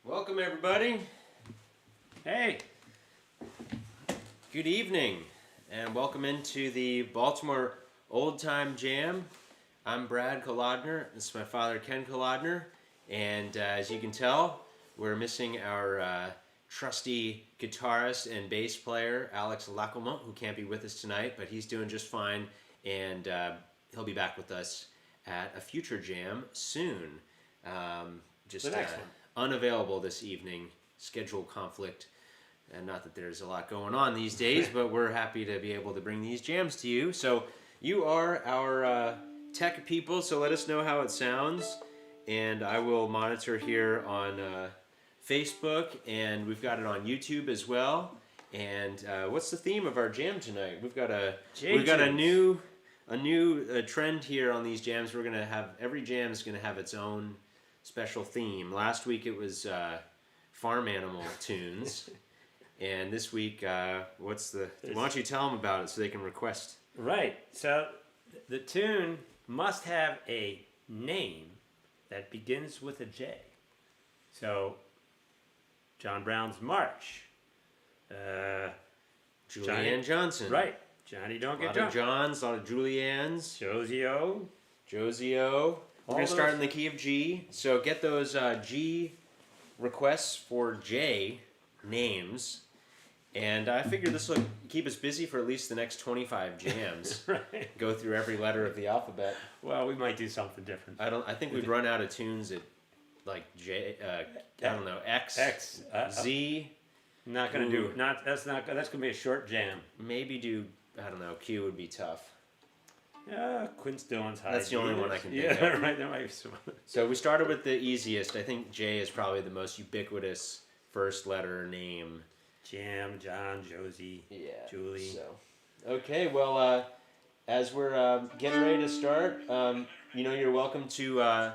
Welcome, everybody. Hey. Good evening, and welcome into the Baltimore Old Time Jam. I'm Brad Kolodner. This is my father, Ken Kolodner, and as you can tell, we're missing our trusty guitarist and bass player, Alex Lacomont, who can't be with us tonight, but he's doing just fine, and he'll be back with us at a future jam soon. Just the next one. Unavailable this evening, schedule conflict, and not that there's a lot going on these days, but we're happy to be able to bring these jams to you. So you are our tech people, so let us know how it sounds, and I will monitor here on Facebook, and we've got it on YouTube as well. And what's the theme of our jam tonight? We've got a new trend here on these jams. We're gonna have every jam is gonna have its own special theme. Last week it was farm animal tunes, and this week what's the? Why don't you tell them about it so they can request? Right. So the tune must have a name that begins with a J. So John Brown's March. Julianne Johnson. Right. Johnny Don't Get Drunk. A lot Drunk. of Johns, a lot of Juliannes. Josie O. Josie O. We're going to start in the key of G. So get those G requests for J names. And I figure this will keep us busy for at least the next 25 jams. Right. Go through every letter of the alphabet. Well, we might do something different. I think we'd run out of tunes at like J. I don't know, X. Z. Not gonna do. That's gonna be a short jam. Maybe do. I don't know. Q would be tough. Yeah, Quince Dillon's high. That's the only one I can think of. Yeah, right. There might be some. So we started with the easiest. I think J is probably the most ubiquitous first letter name. Jam, John, Josie, Julie. So, okay. Well, as we're getting ready to start, you're welcome to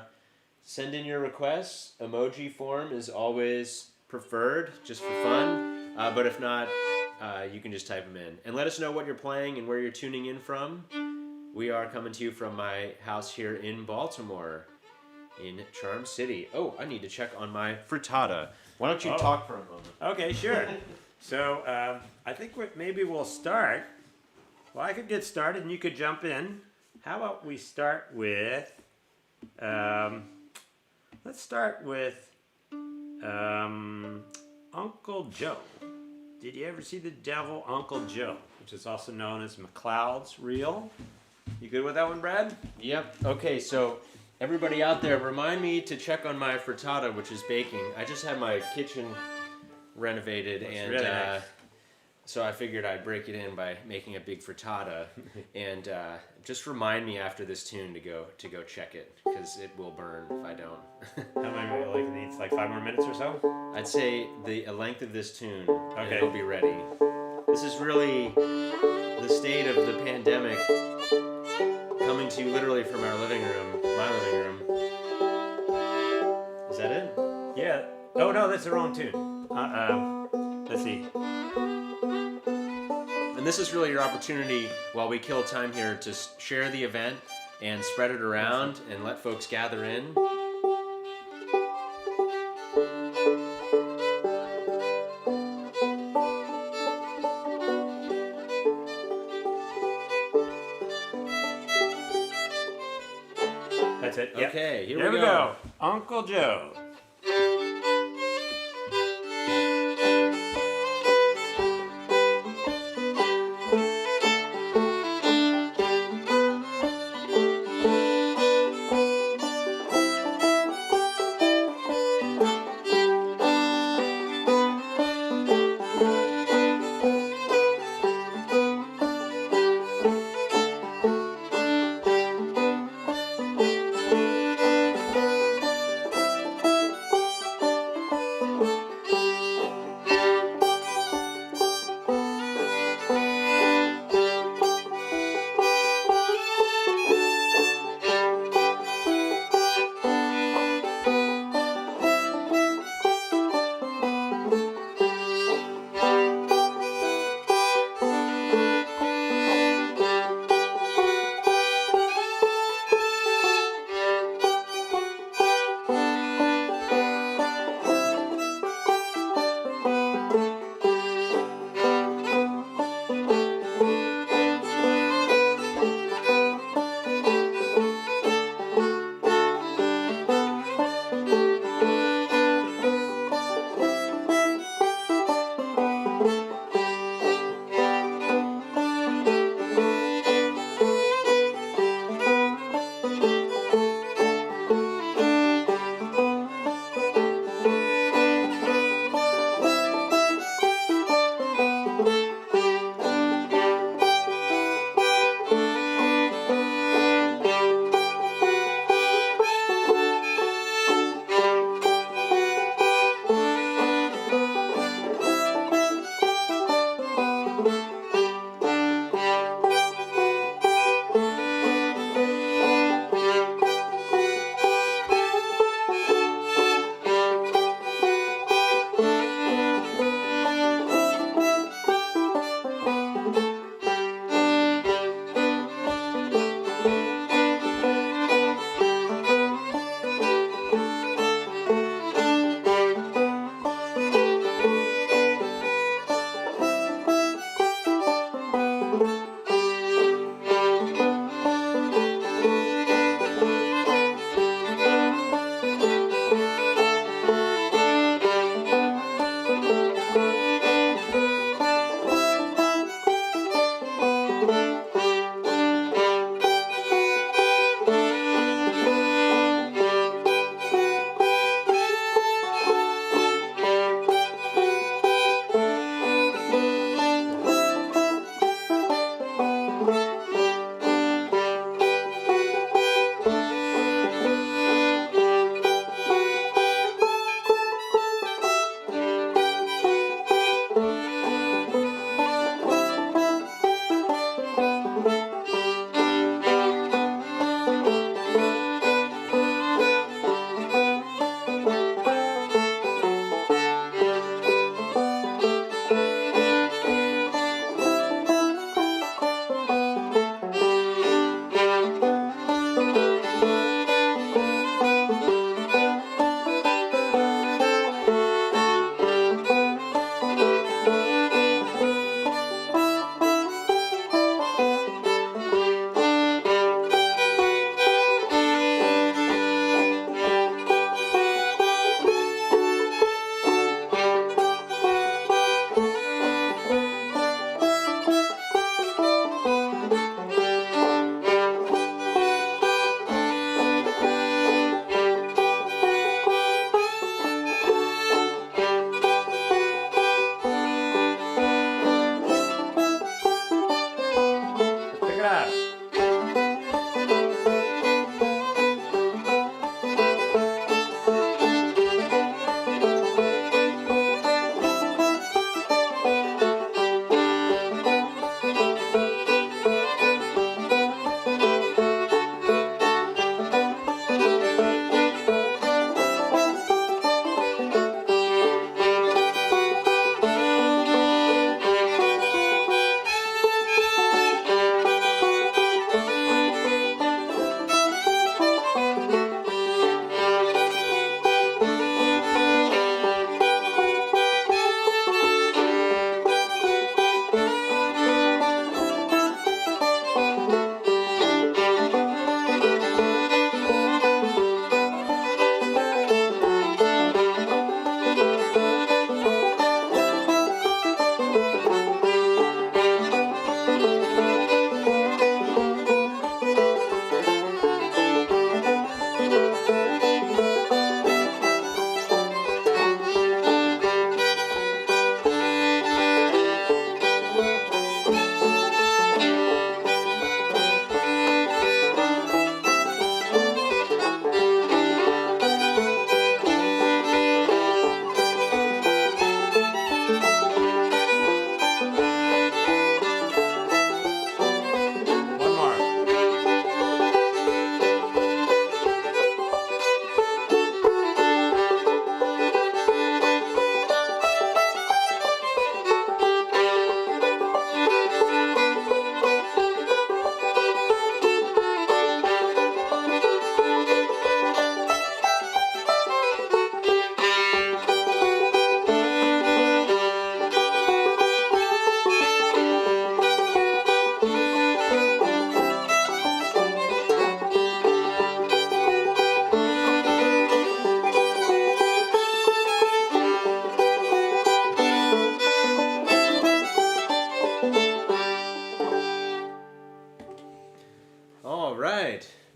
send in your requests. Emoji form is always preferred, just for fun. But if not, you can just type them in and let us know what you're playing and where you're tuning in from. We are coming to you from my house here in Baltimore, in Charm City. Oh, I need to check on my frittata. Why don't you talk for a moment? Okay, sure. So I think maybe we'll start. Well, I could get started and you could jump in. How about we start with, let's start with Uncle Joe. Did you ever see the devil Uncle Joe, which is also known as McLeod's Reel? You good with that one, Brad? Yep. Okay, so everybody out there, remind me to check on my frittata, which is baking. I just had my kitchen renovated, and really nice. So I figured I'd break it in by making a big frittata. And just remind me after this tune to go check it, because it will burn if I don't. How many it needs? Like 5 more minutes or so? I'd say the length of this tune, and okay. It'll be ready. This is really the state of the pandemic, coming to you literally from our living room, my living room. Is that it? Yeah. Oh no, that's the wrong tune. Let's see. And this is really your opportunity while we kill time here to share the event and spread it around and let folks gather in. That's it. Okay, yep. here we go. Uncle Joe.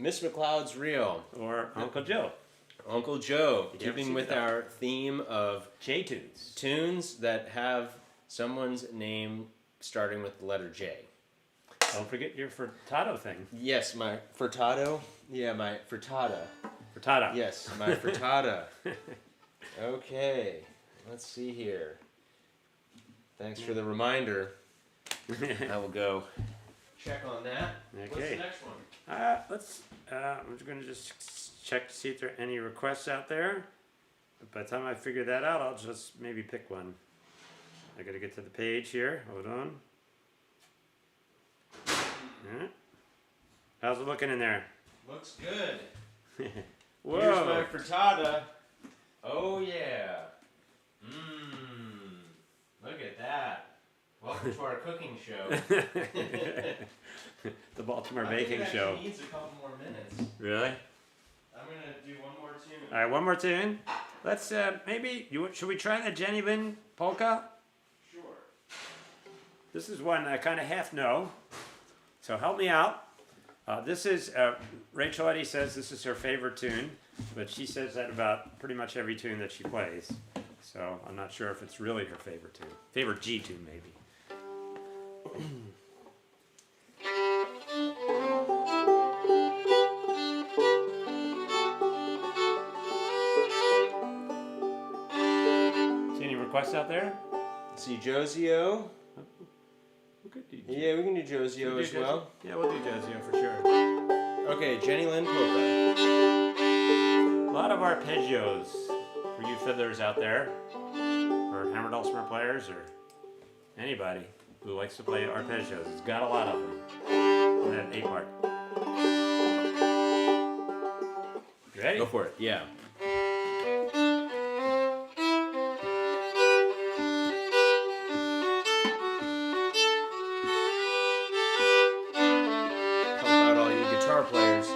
Miss McLeod's Reel. Or Uncle Joe. Uncle Joe, Did you ever keeping see with that? our theme of J-tunes. tunes that have someone's name starting with the letter J. Don't forget your Furtado thing. Yes, my frittata. Yeah, my frittata. Furtado. Yes, my frittata. Okay, let's see here. Thanks for the reminder. I will go check on that. What's the Okay. next one? I'm just going to just check to see if there are any requests out there. But by the time I figure that out, I'll just maybe pick one. I got to get to the page here. Hold on. Yeah. How's it looking in there? Looks good. Whoa. Here's my frittata. Oh yeah. Mmm. Look at that. Welcome to our cooking show. The Baltimore I baking think it show. actually needs a couple more minutes. Really? I'm gonna do one more tune. All right, one more tune. Let's maybe should we try the Jenny Lynn polka? Sure. This is one I kind of half know, so help me out. This is Rachel Eddy says this is her favorite tune, but she says that about pretty much every tune that she plays. So I'm not sure if it's really her favorite tune. Favorite G tune, maybe. See any requests out there? See Josie O. We could do Yeah, we can do Josie O as well. Yeah, we'll do Josie O for sure. Okay, Jenny Lynn polka. A lot of arpeggios for you fiddlers out there, or hammer dulcimer players, or anybody who likes to play arpeggios. It's got a lot of them. And that 8-part. You ready? Go for it. Yeah. Help out all you guitar players.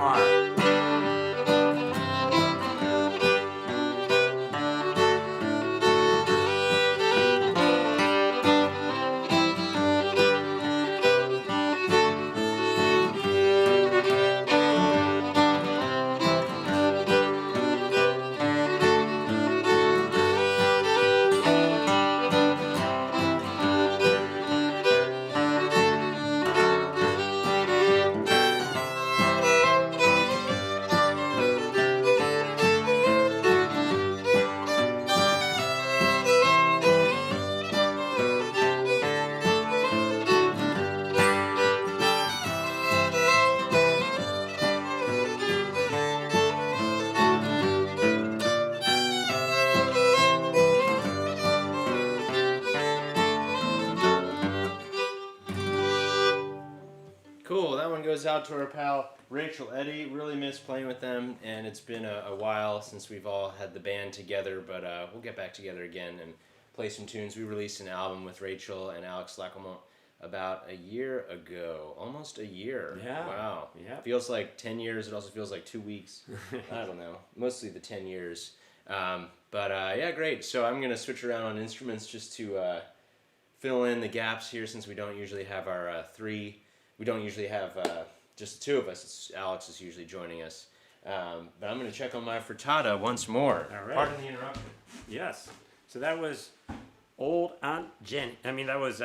Baltimore. Cool. That one goes out to our pal Rachel Eddy. Really miss playing with them, and it's been a while since we've all had the band together, but we'll get back together again and play some tunes. We released an album with Rachel and Alex Lacomont about a year ago. Almost a year. Yeah. Wow. Yeah. Feels like 10 years. It also feels like 2 weeks. I don't know. Mostly the 10 years. Yeah, great. So I'm going to switch around on instruments just to fill in the gaps here since we don't usually have our we don't usually have just the two of us. Alex is usually joining us. But I'm going to check on my frittata once more. All right. Pardon the interruption. Yes. So that was Old Aunt Jenny. I mean, that was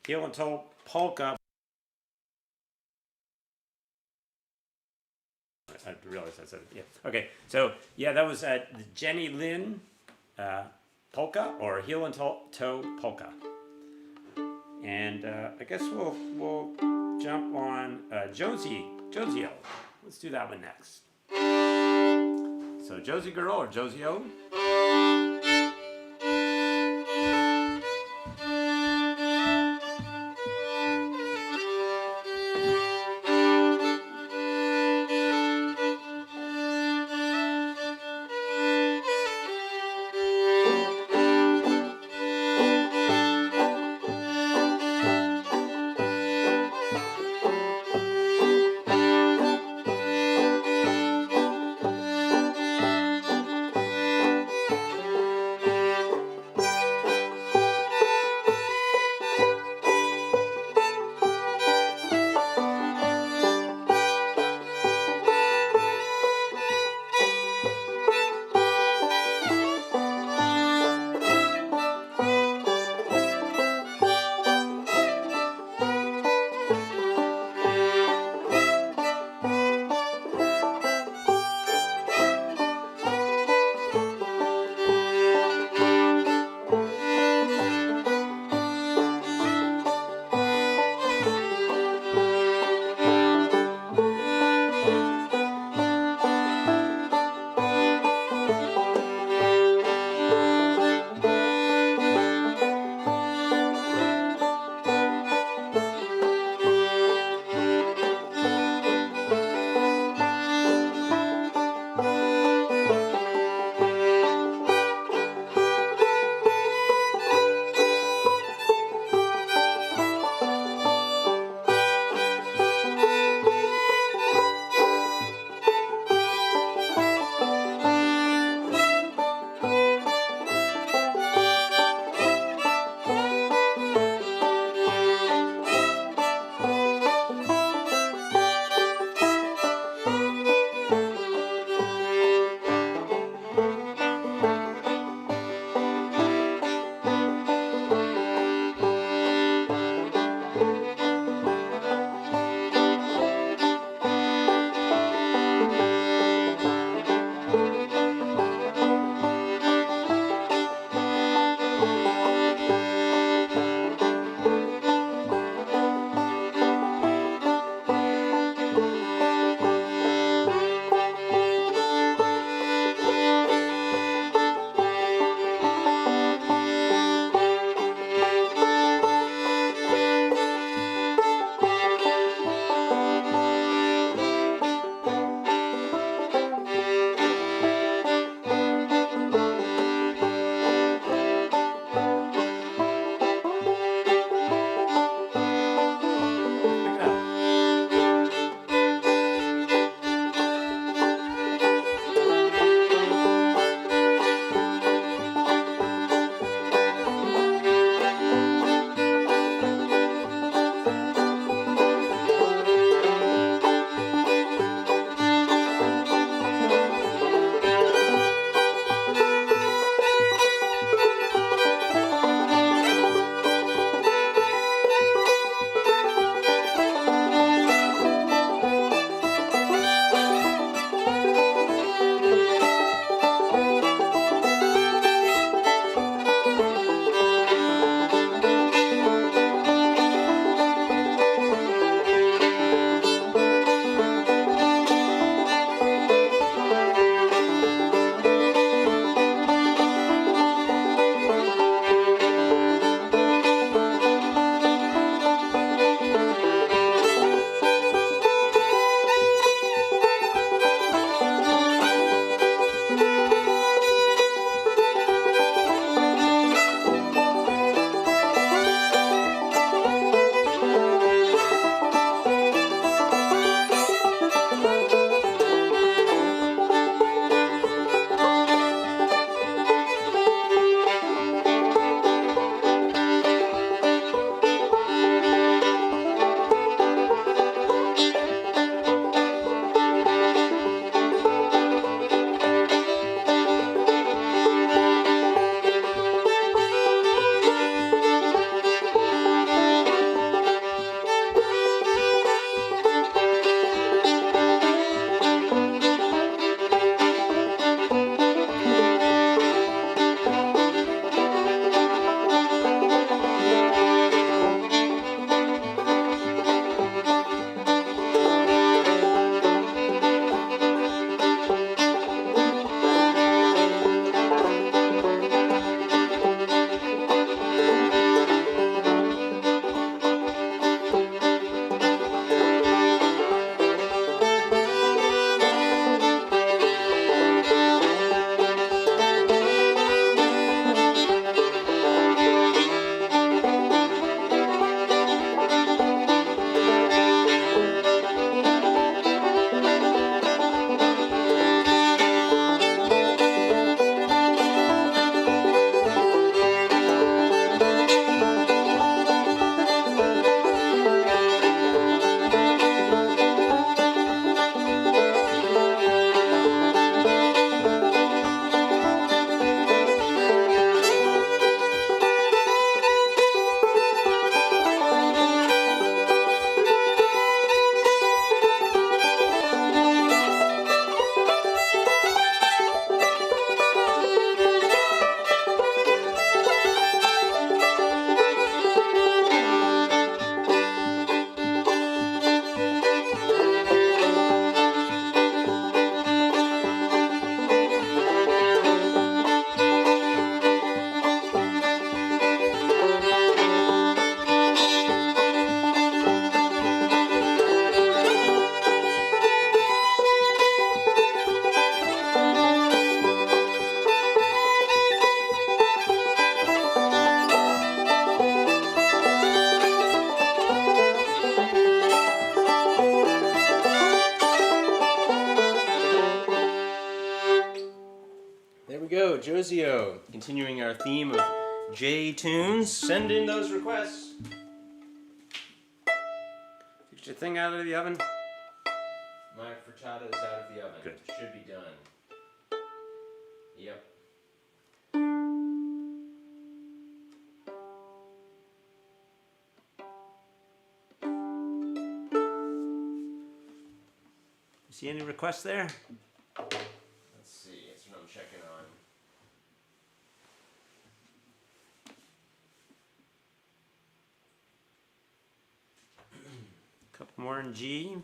Heel and Toe Polka. I realized I said it. Yeah. Okay. So, yeah, that was the Jenny Lynn Polka or Heel and Toe Polka. And I guess we'll jump on Josie O. Let's do that one next. So Josie Girl or Josie O? go, Josie O. Continuing our theme of J tunes. Send in those requests. Get your thing out of the oven. My frittata is out of the oven. Good. Should be done. Yep. See any requests there? Let's see. That's what I'm checking on. Couple more in G.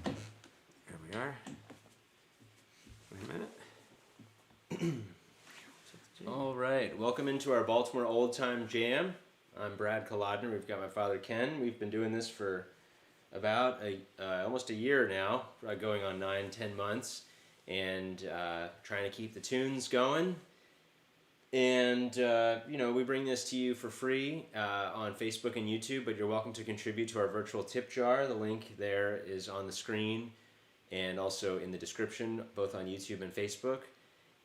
There we are. Wait a minute. All right. Welcome into our Baltimore Old Time Jam. I'm Brad Kolodner. We've got my father Ken. We've been doing this for about almost a year now, going on 9-10 months, and trying to keep the tunes going. And we bring this to you for free on Facebook and YouTube, but you're welcome to contribute to our virtual tip jar. The link there is on the screen and also in the description, both on YouTube and Facebook.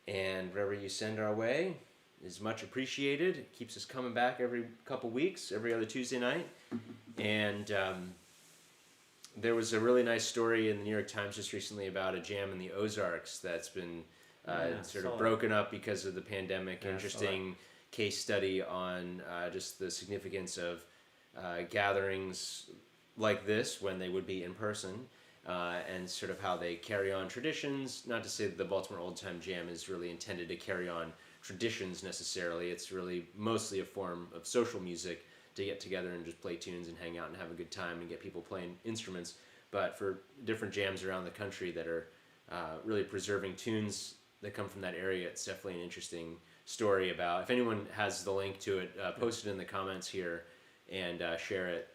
And whatever you send our way is much appreciated. It keeps us coming back every couple weeks, every other Tuesday night. And there was a really nice story in the New York Times just recently about a jam in the Ozarks that's been sort of broken up because of the pandemic. Yeah, Interesting case study on just the significance of gatherings like this when they would be in person, and sort of how they carry on traditions. Not to say that the Baltimore Old Time Jam is really intended to carry on traditions necessarily. It's really mostly a form of social music to get together and just play tunes and hang out and have a good time and get people playing instruments. But for different jams around the country that are really preserving tunes that come from that area, it's definitely an interesting story about. If anyone has the link to it, post it in the comments here and share it.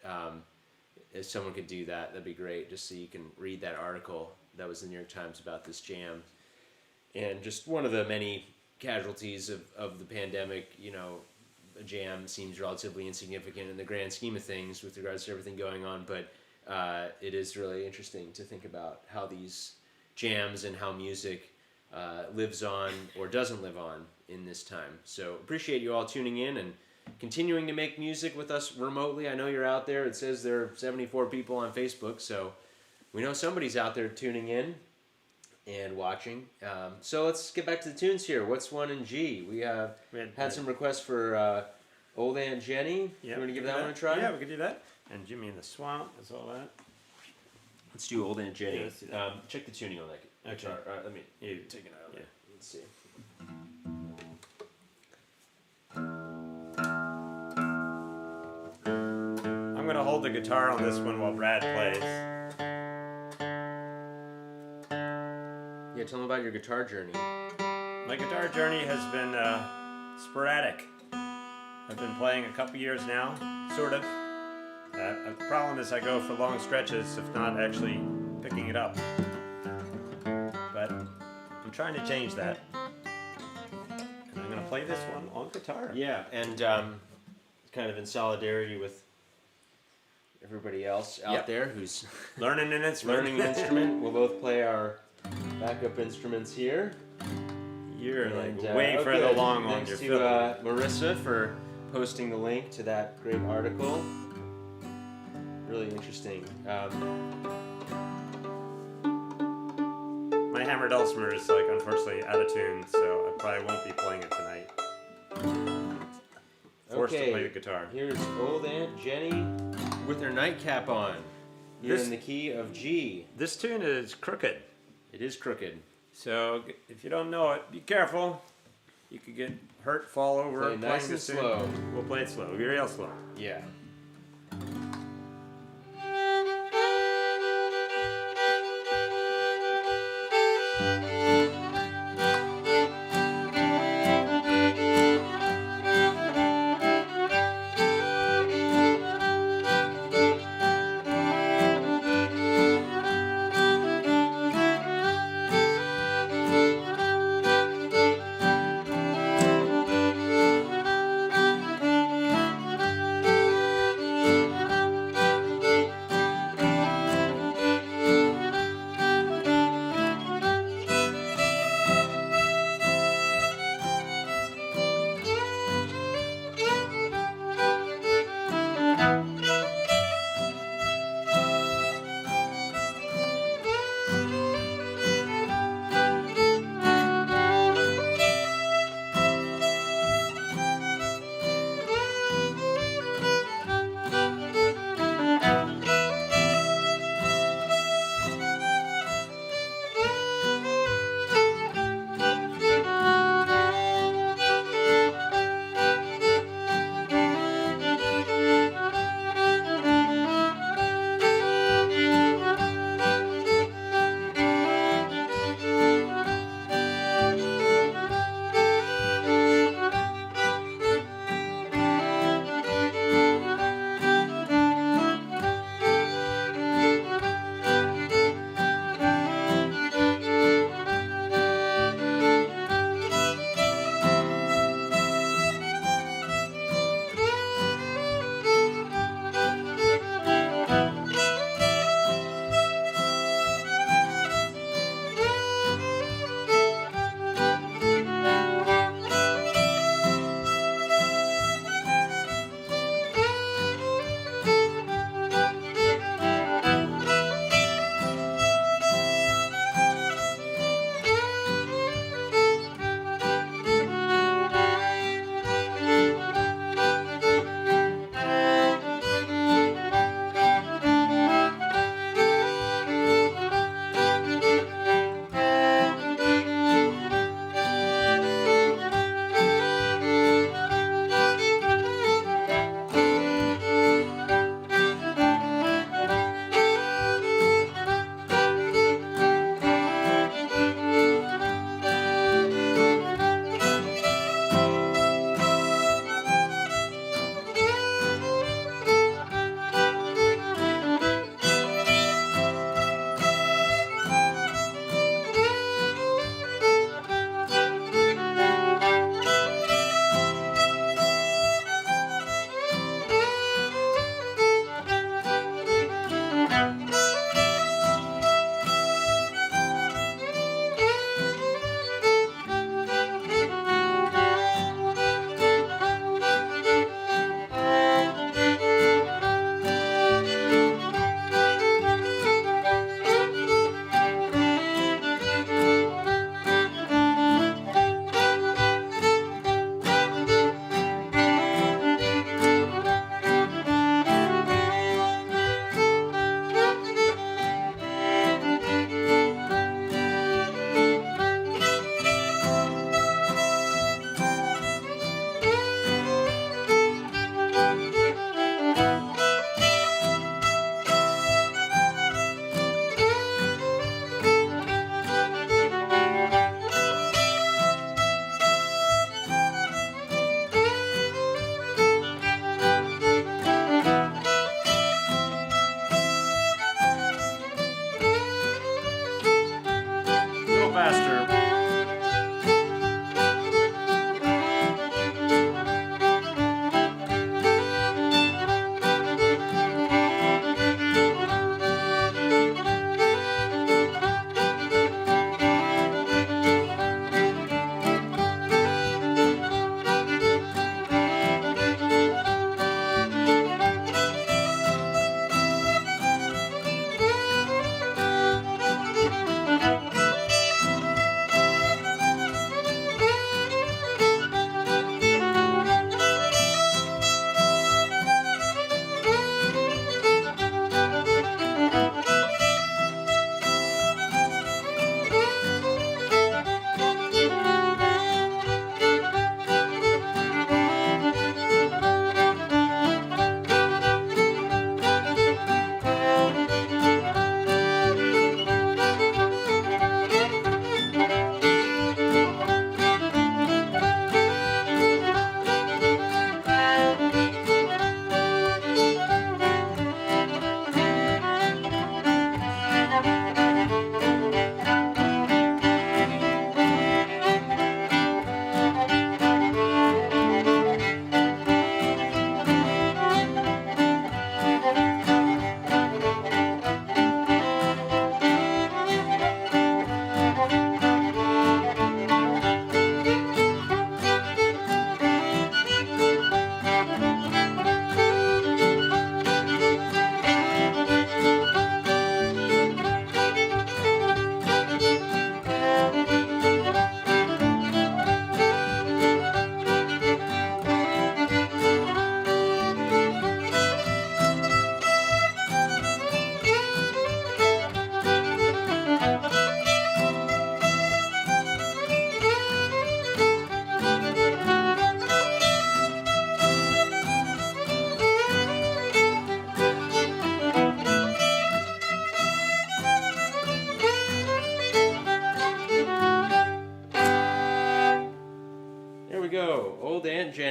If someone could do that, that'd be great, just so you can read that article that was in the New York Times about this jam. And just one of the many casualties of the pandemic. A jam seems relatively insignificant in the grand scheme of things with regards to everything going on, but it is really interesting to think about how these jams and how music lives on or doesn't live on in this time. So appreciate you all tuning in and continuing to make music with us remotely. I know you're out there. It says there are 74 people on Facebook, so we know somebody's out there tuning in and watching. So let's get back to the tunes here. What's one in G? We have had some requests for Old Aunt Jenny. Yeah, You want to give that one a try? Yeah, we could do that. And Jimmy in the Swamp is all that. Let's do Old Aunt Jenny. Yeah, let's do that. Check the tuning on that guitar. Okay. Let me You take it out of there. Let's see. I'm going to hold the guitar on this one while Brad plays. Yeah, tell them about your guitar journey. My guitar journey has been sporadic. I've been playing a couple years now, sort of. The problem is I go for long stretches, if not actually picking it up. But I'm trying to change that. And I'm going to play this one on guitar. Yeah, and kind of in solidarity with everybody else out there who's Learning an instrument. learning an instrument. We'll both play our backup instruments here. You're And, like way oh, further good. along on Thanks your to fiddle. Marissa for posting the link to that great article. Really interesting. My hammer dulcimer is unfortunately out of tune, so I probably won't be playing it tonight. Forced to play the guitar. Here's Old Aunt Jenny with her nightcap on. Here This- in the key of G. This tune is crooked, It is crooked. so if you don't know it, be careful. You could get hurt, fall over. Play playing nice and this tune. slow. We'll play it slow, real slow. Yeah.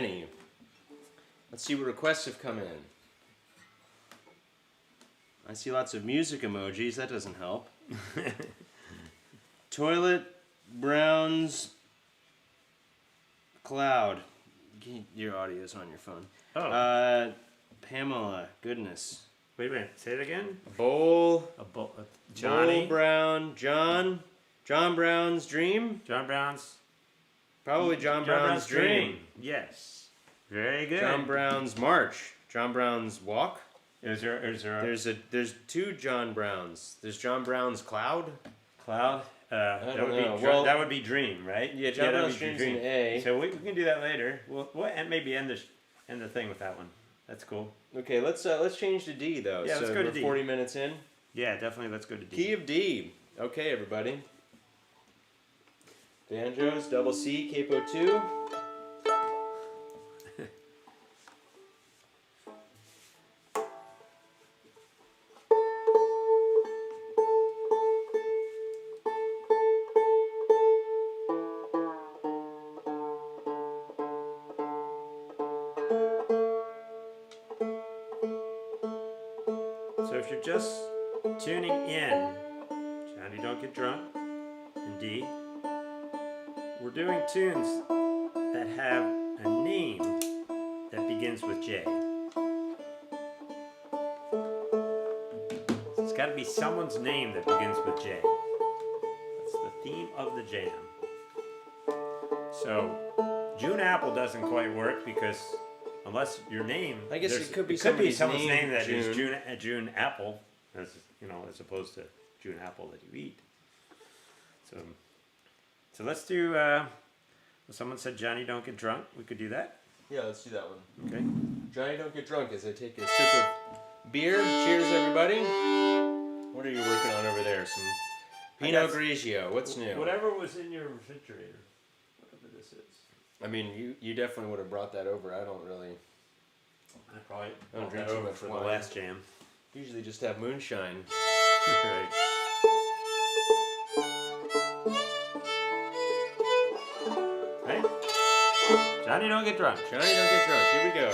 many. Let's see what requests have come in. I see lots of music emojis. That doesn't help. Toilet Browns Cloud. Your audio's on your phone. Oh. Pamela, goodness. Wait a minute. Say it again. Bowl. Johnny. Bowl Brown. John Brown's Dream. John Brown's. Probably John Brown's Dream. Yes. Very good. John Brown's March. John Brown's Walk. Is there There's two John Browns. There's John Brown's Cloud. Cloud? That would be Dream, right? Yeah, John Brown's Dream's an A. So we can do that later. And maybe end the thing with that one. That's cool. Okay, let's change to D though. Yeah, let's go to we're D. 40 minutes in. Yeah, definitely. Let's go to D. Key of D. Okay, everybody. Banjos, double C, capo 2. So if you're just tuning in, Johnny Don't Get Drunk, in D, we're doing tunes that have a name that begins with J. So it's got to be someone's name that begins with J. That's the theme of the jam. So June Apple doesn't quite work because unless your name, I guess it could be someone's somebody's name that June. is June Apple, as opposed to June Apple that you eat. So let's do. Someone said Johnny Don't Get Drunk. We could do that. Yeah, let's do that one. Okay. Johnny Don't Get Drunk as I take a sip of beer. Cheers, everybody. What are you working on over there? Some Pinot Grigio. What's new? Whatever was in your refrigerator, whatever this is. I mean, you definitely would have brought that over. I don't really. I probably don't drink too much for the wine. last jam. Usually just have moonshine. Right. Right? Johnny Don't Get Drunk. Johnny Don't Get Drunk. Here we go.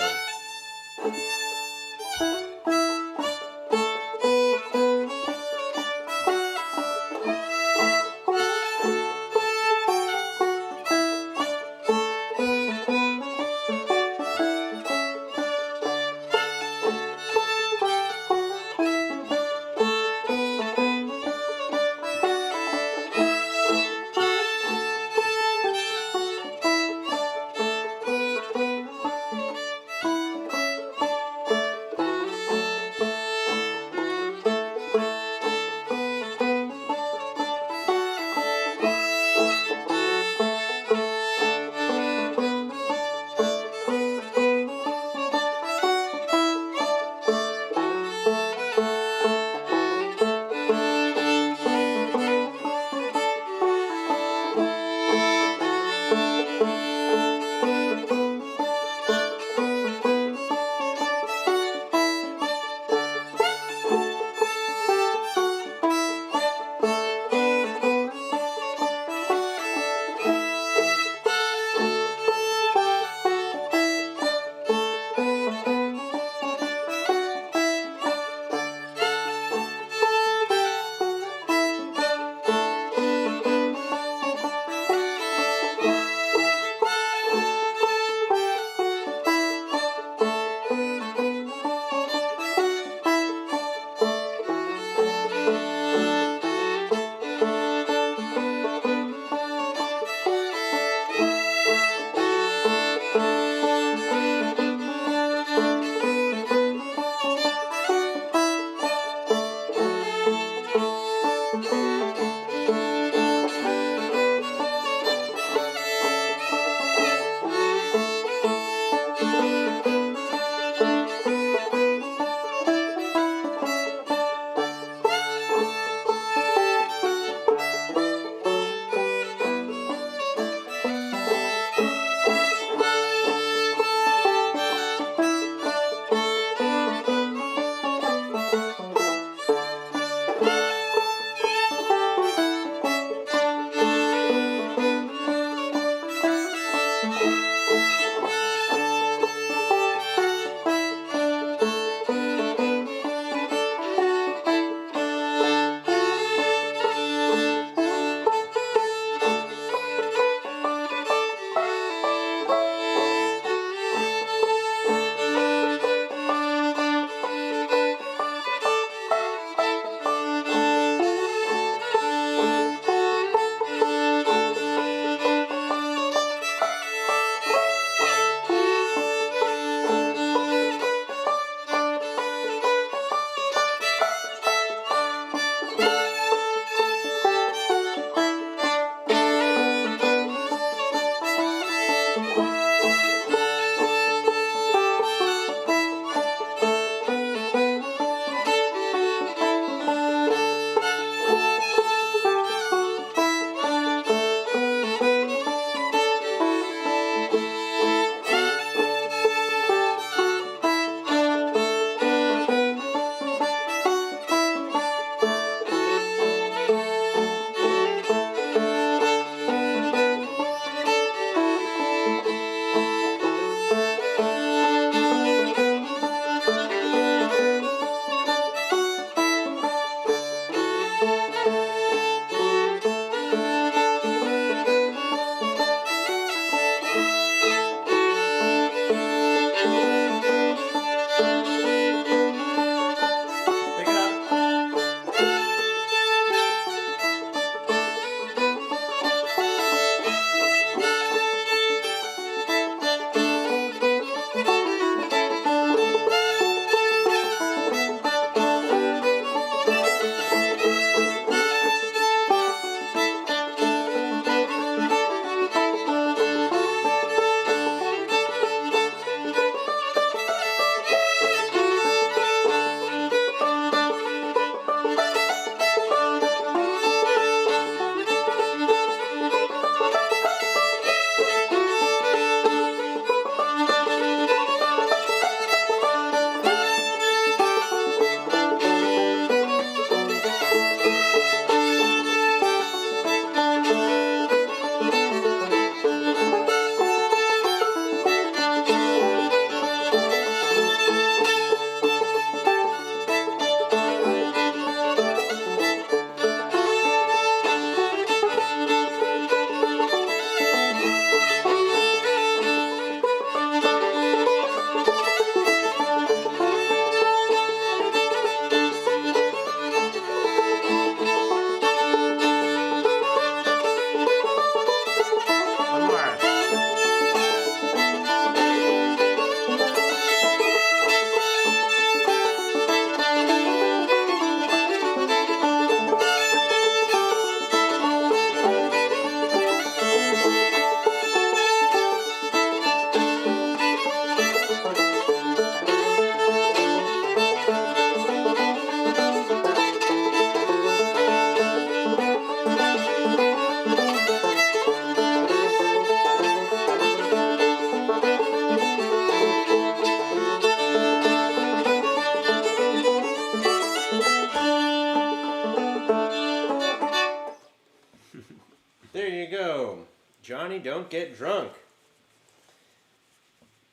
There you go. Johnny, don't get drunk.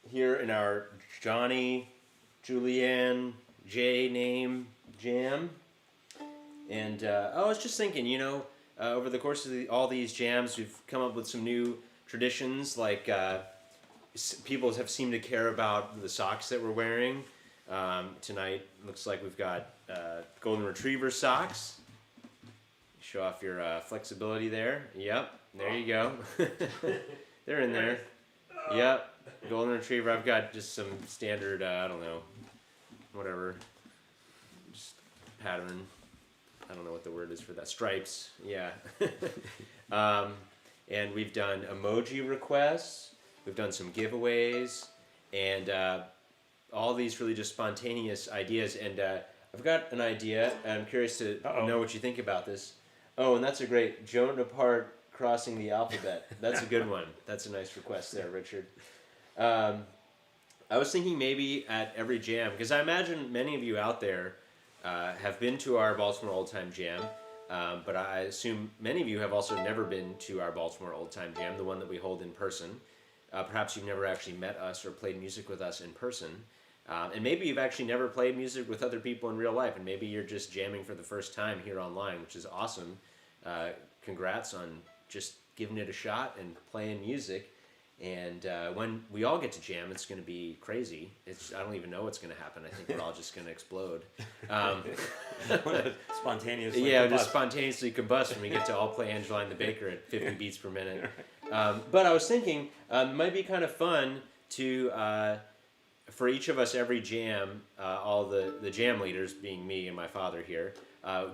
Here in our Johnny, Julianne, J name jam. And I was just thinking, over the course of all these jams, we've come up with some new traditions. Like people have seemed to care about the socks that we're wearing. Tonight, looks like we've got golden retriever socks. Show off your flexibility there. Yep, there you go. They're in there. Yep, golden retriever. I've got just some standard, I don't know, whatever, just pattern. I don't know what the word is for that. Stripes, yeah. And we've done emoji requests. We've done some giveaways, and all these really just spontaneous ideas. And I've got an idea, and I'm curious to know what you think about this. Oh, and that's a great Joan apart crossing the alphabet. That's a good one. That's a nice request there, Richard. I was thinking maybe at every jam, because I imagine many of you out there have been to our Baltimore Old Time Jam, but I assume many of you have also never been to our Baltimore Old Time Jam, the one that we hold in person. Perhaps you've never actually met us or played music with us in person. And maybe you've actually never played music with other people in real life, and maybe you're just jamming for the first time here online, which is awesome. Congrats on just giving it a shot and playing music. And when we all get to jam, it's going to be crazy. I don't even know what's going to happen. I think we're all just going to explode. Spontaneously just spontaneously combust when we get to all play Angeline the Baker at 50 beats per minute. But I was thinking it might be kind of fun to, for each of us every jam, all the jam leaders, being me and my father here,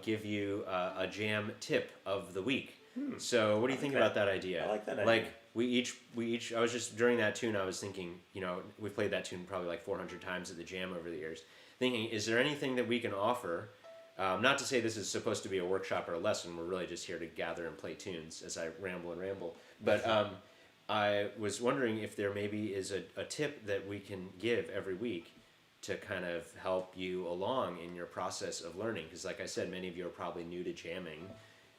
give you a jam tip of the week. So what do you think about that idea? I like that idea. Like we each, I was just, during that tune, I was thinking, we played that tune probably like 400 times at the jam over the years, thinking, is there anything that we can offer? Not to say this is supposed to be a workshop or a lesson, we're really just here to gather and play tunes as I ramble. But I was wondering if there maybe is a tip that we can give every week to kind of help you along in your process of learning. Because like I said, many of you are probably new to jamming.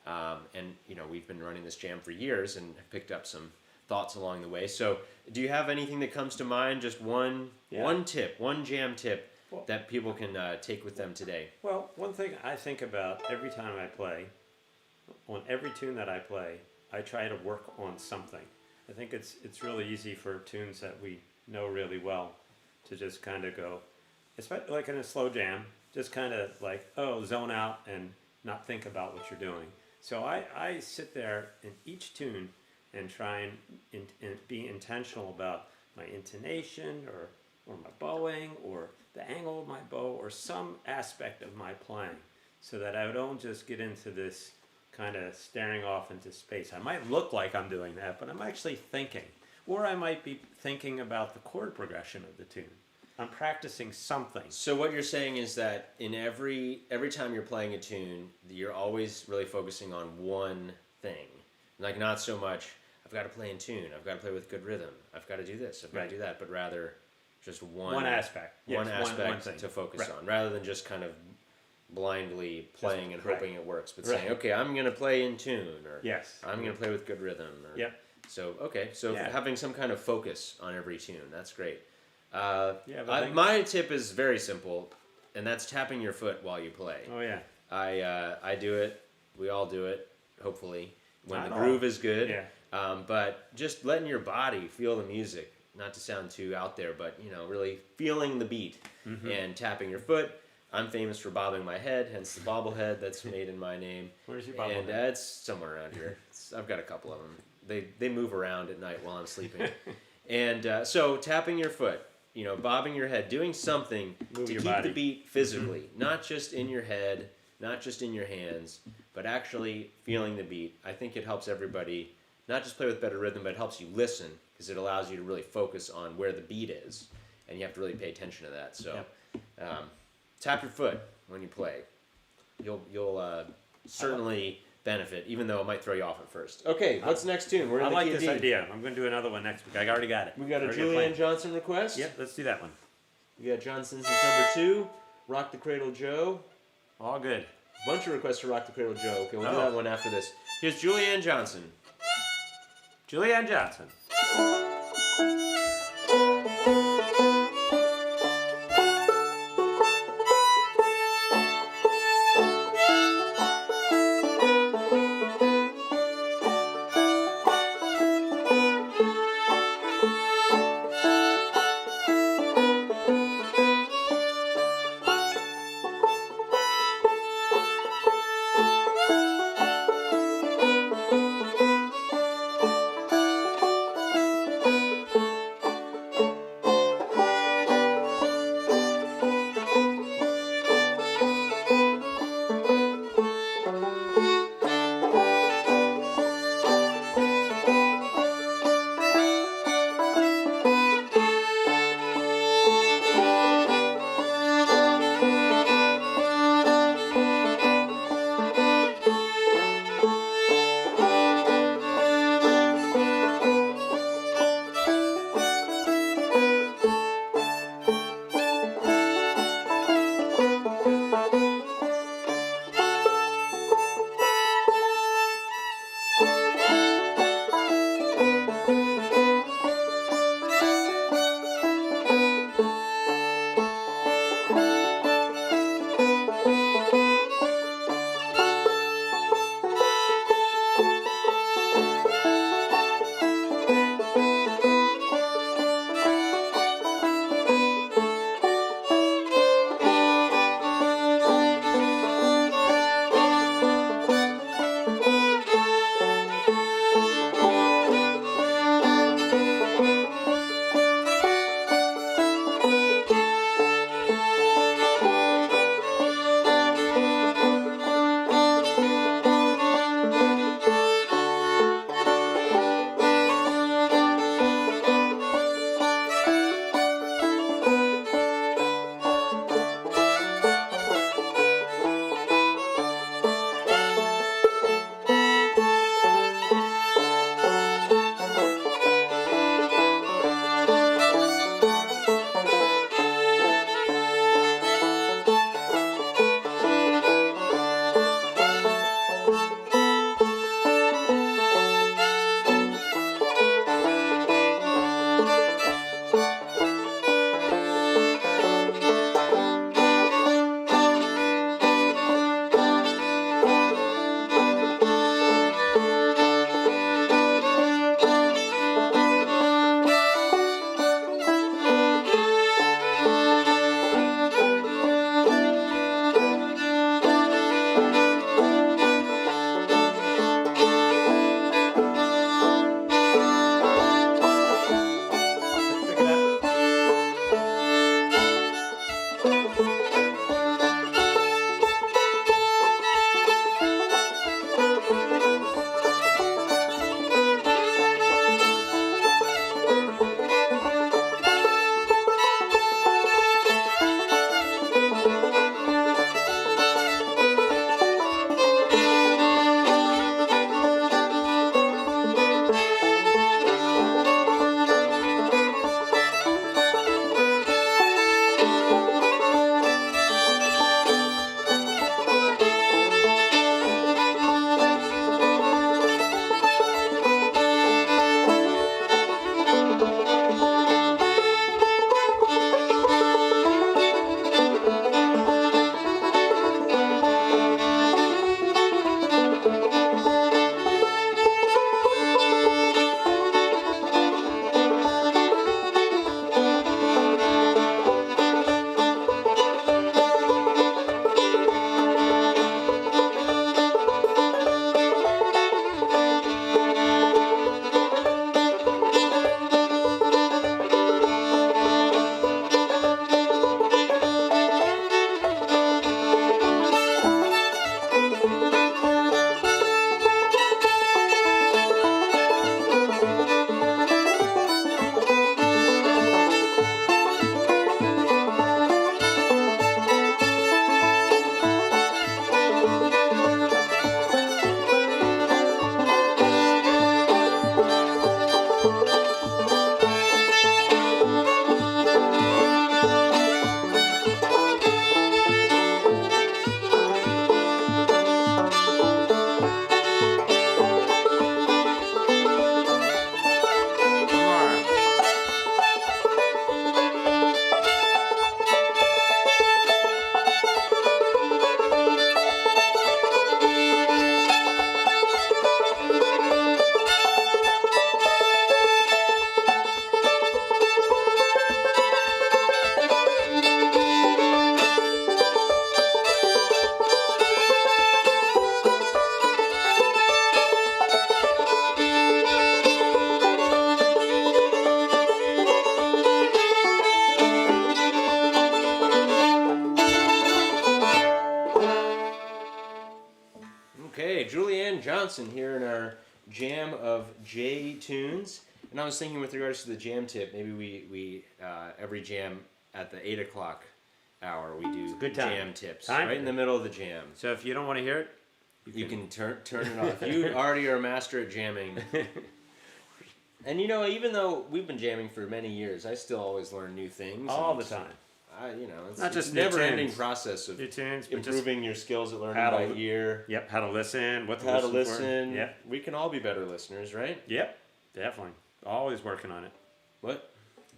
And we've been running this jam for years and have picked up some thoughts along the way. So do you have anything that comes to mind? Just one tip, one jam tip that people can take with them today? Well, one thing I think about every time I play, on every tune that I play, I try to work on something. I think it's really easy for tunes that we know really well to just kind of go, especially like in a slow jam, just kind of like, zone out and not think about what you're doing. So I sit there in each tune and try and be intentional about my intonation or my bowing or the angle of my bow or some aspect of my playing, so that I don't just get into this kind of staring off into space. I might look like I'm doing that, but I'm actually thinking. Or I might be thinking about the chord progression of the tune. I'm practicing something. So what you're saying is that in every time you're playing a tune, you're always really focusing on one thing. Like not so much, I've got to play in tune, I've got to play with good rhythm, I've got to do this, I've got to do that, but rather just one aspect. One aspect to focus on, rather than just kind of blindly playing and hoping it works, but saying, okay, I'm going to play in tune, or I'm going to play with good rhythm. Or, So having some kind of focus on every tune, that's great. My tip is very simple, and that's tapping your foot while you play. Oh yeah. I do it. We all do it. Hopefully, when the groove is good. Yeah. But just letting your body feel the music. Not to sound too out there, but really feeling the beat and tapping your foot. I'm famous for bobbing my head, hence the bobblehead that's made in my name. Where's your bobblehead? And it's somewhere around here. I've got a couple of them. They move around at night while I'm sleeping. And so tapping your foot, bobbing your head, doing something to keep the beat physically, not just in your head, not just in your hands, but actually feeling the beat. I think it helps everybody not just play with better rhythm, but it helps you listen, because it allows you to really focus on where the beat is, and you have to really pay attention to that. So tap your foot when you play. You'll certainly benefit, even though it might throw you off at first. Okay, what's the next tune? We're in I the like key of this D. idea. I'm going to do another one next week. I already got it. We got a Julianne Johnson request. Yep, let's do that one. We got Johnson's is number 2. Rock the Cradle Joe. All good. Bunch of requests to Rock the Cradle Joe. Okay, we'll do Oh. that one after this. Here's Julianne Johnson. Julianne Johnson. Okay, Julianne Johnson here in our jam of J tunes. And I was thinking with regards to the jam tip, maybe we every jam at the 8 o'clock hour we do good time. Jam tips Time. right in the middle of the jam. So if you don't want to hear it, You can turn it off. You already are a master at jamming. And you know, even though we've been jamming for many years, I still always learn new things. all the time. It's Not just a new never-ending tunes. process of New tunes, but just improving your skills at learning how by to- ear, yep, how to listen, what to how to listen for. listen. Yep, We can all be better listeners, right? yep, definitely. Always working on it. What?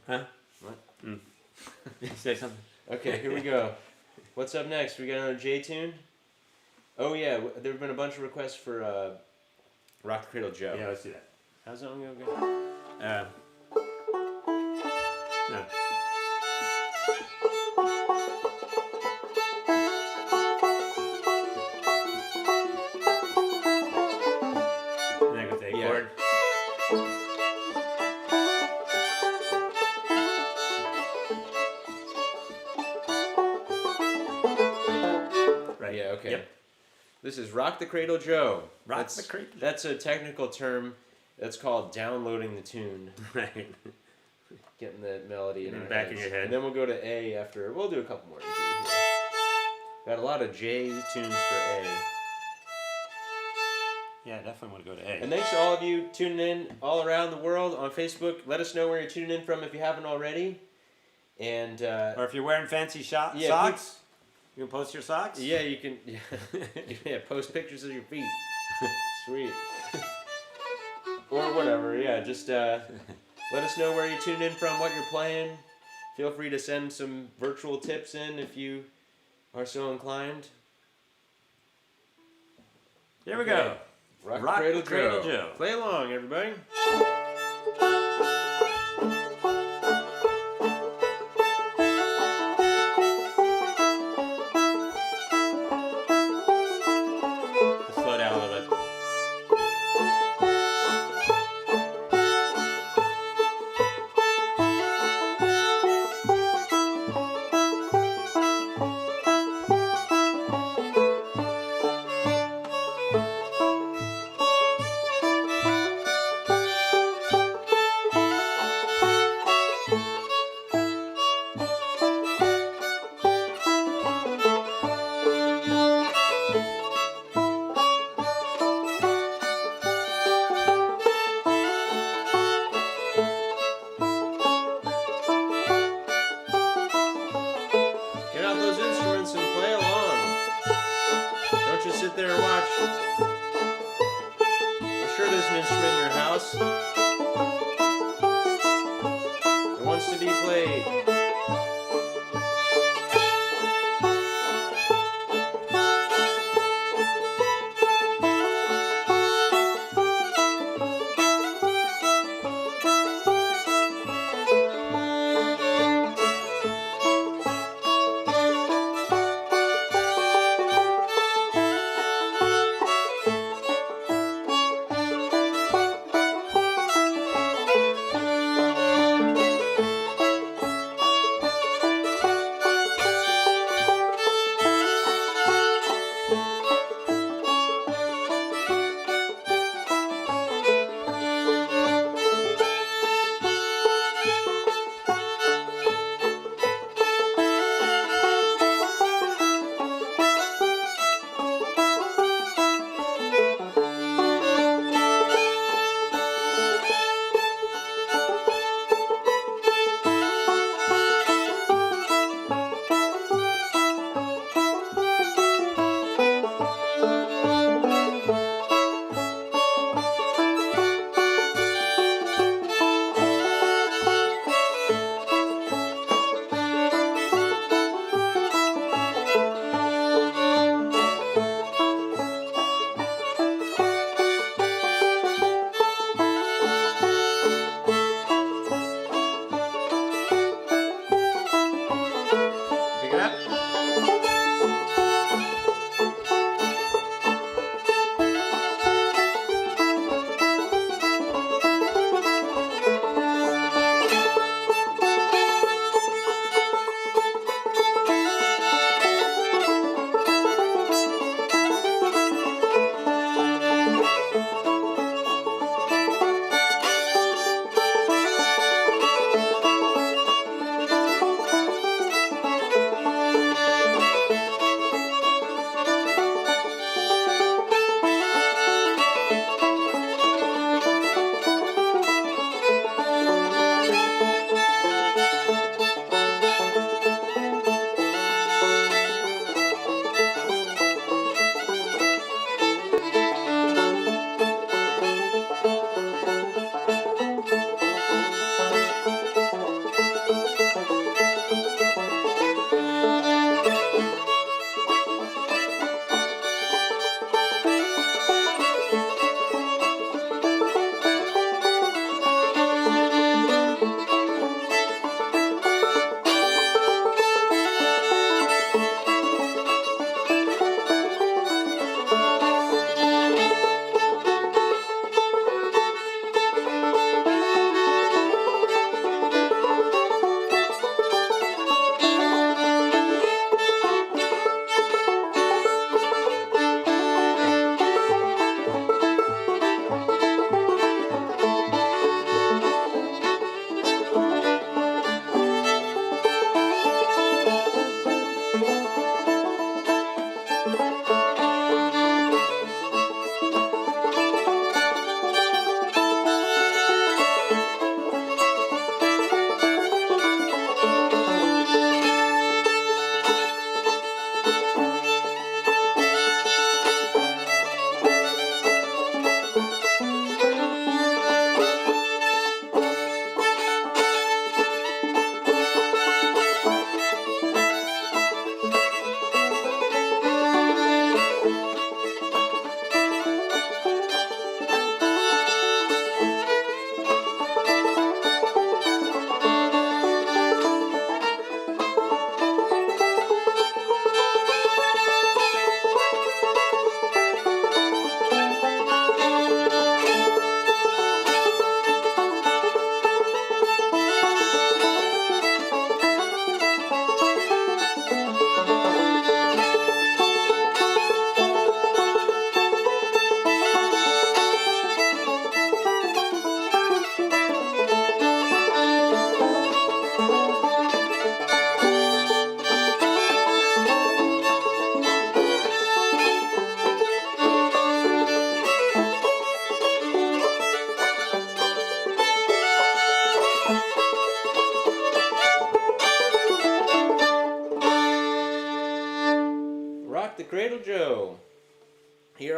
Huh? What? Say something. Okay, here we go. What's up next? We got another J tune. Oh yeah, there have been a bunch of requests for Rock the Cradle Joe. Yeah, let's do that. How's that one go? No. And then go to the Yeah. chord. Right. Yeah. Okay. Yep. This is Rock the Cradle Joe. Rock the Cradle. That's a technical term. That's called downloading the tune, Right. getting the melody in In our back in heads. your head. And then we'll go to A after. We'll do a couple more. Got a lot of J tunes for A. Yeah, I definitely want to go to A. And thanks to all of you tuning in all around the world on Facebook. Let us know where you're tuning in from if you haven't already. And Or if you're wearing fancy Yeah, socks, you can post your socks. yeah, you can yeah, post pictures of your feet. Sweet. Or whatever. Yeah, just let us know where you're tuning in from, what you're playing. Feel free to send some virtual tips in if you are so inclined. Here we go. Rock, Rock Cradle, the Cradle Joe. Joe. Play along, everybody. Let's slow down a little bit. Get out those instruments and play along. Don't just sit there and watch. I'm sure there's an instrument in your house that wants to be played.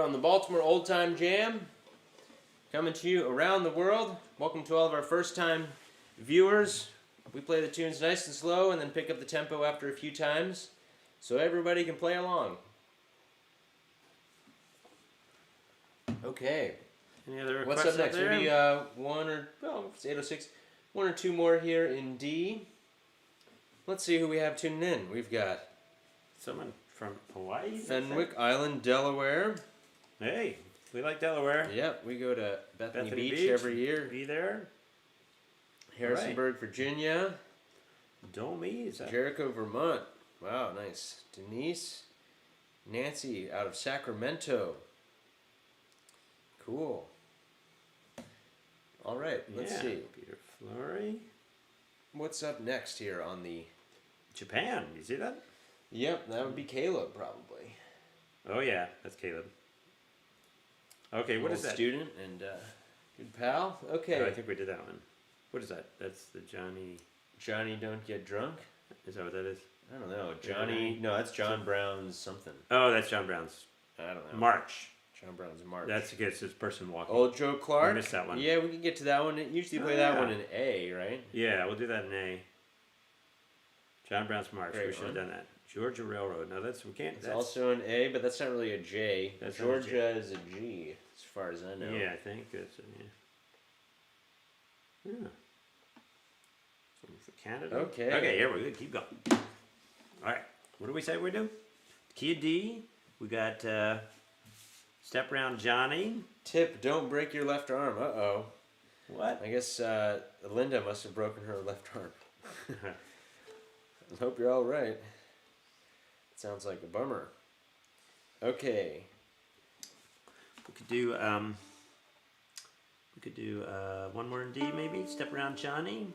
on the Baltimore Old Time Jam, coming to you around the world. Welcome to all of our first-time viewers. We play the tunes nice and slow and then pick up the tempo after a few times so everybody can play along. Okay. Any other What's requests up next? there? Maybe it's 8:06. One or two more here in D. Let's see who we have tuning in. We've got Someone from Hawaii? Fenwick Island, Delaware. Hey, we like Delaware. Yep, we go to Bethany, Bethany Beach every year. Be there. Harrisonburg, Virginia. Domi, is that? Jericho, Vermont. Wow, nice. Denise. Nancy out of Sacramento. Cool. All right, let's see. Peter Flory. What's up next here on the... Japan, you see that? Yep, that would be Caleb, probably. Oh yeah, that's Caleb. Okay, what Old is that? Student and good pal. Okay. Oh, I think we did that one. What is that? That's the Johnny. Johnny Don't Get Drunk? Is that what that is? I don't know. Johnny... No, that's John Brown's something. Oh, that's John Brown's. I don't know. March. John Brown's March. That's against this person walking. Old Joe Clark. I missed that one. Yeah, we can get to that one. Usually play that one in A, right? Yeah, we'll do that in A. John Brown's March. Great We should have one. done that. Georgia Railroad. No, we can't. It's also an A, but that's not really a J. That's not a J. Georgia is a G, as far as I know. Yeah, I think it's yeah. Something for Canada. Okay. Okay, here we go. Keep going. All right. What do we say we do? Key of D. We got Step Around Johnny. Tip, don't break your left arm. Uh-oh. What? I guess Linda must have broken her left arm. I hope you're all right. Sounds like a bummer. Okay. We could do one more in D maybe. Step Around Johnny,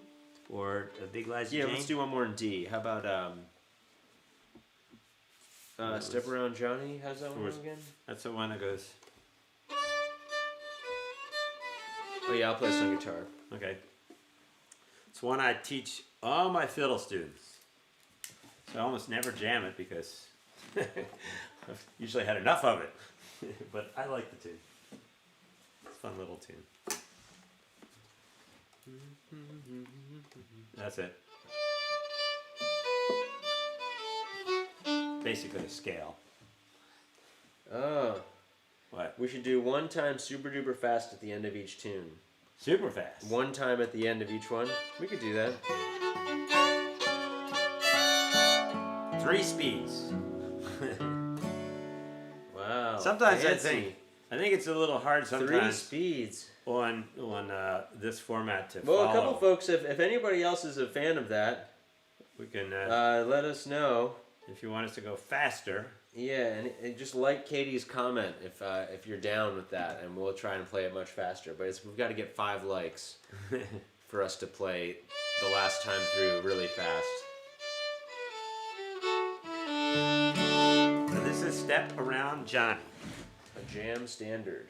or Big Liza Yeah, Jane. let's do one more in D. How about Step Around Johnny? How's that one go again? That's the one that goes. Oh yeah, I'll play some guitar. Okay. It's one I teach all my fiddle students. So I almost never jam it because I've usually had enough of it. But I like the tune. It's a fun little tune. That's it. Basically a scale. Oh. What? We should do one time super duper fast at the end of each tune. Super fast. One time at the end of each one. We could do that. 3 speeds. Wow. Sometimes fancy. I think it's a little hard 3 sometimes speeds. on this format to Well, follow. a couple folks, if anybody else is a fan of that, We can let us know. if you want us to go faster. Yeah, and just like Katie's comment if you're down with that, and we'll try and play it much faster. But we've got to get 5 likes for us to play the last time through really fast. So this is Step Around Johnny. A jam standard.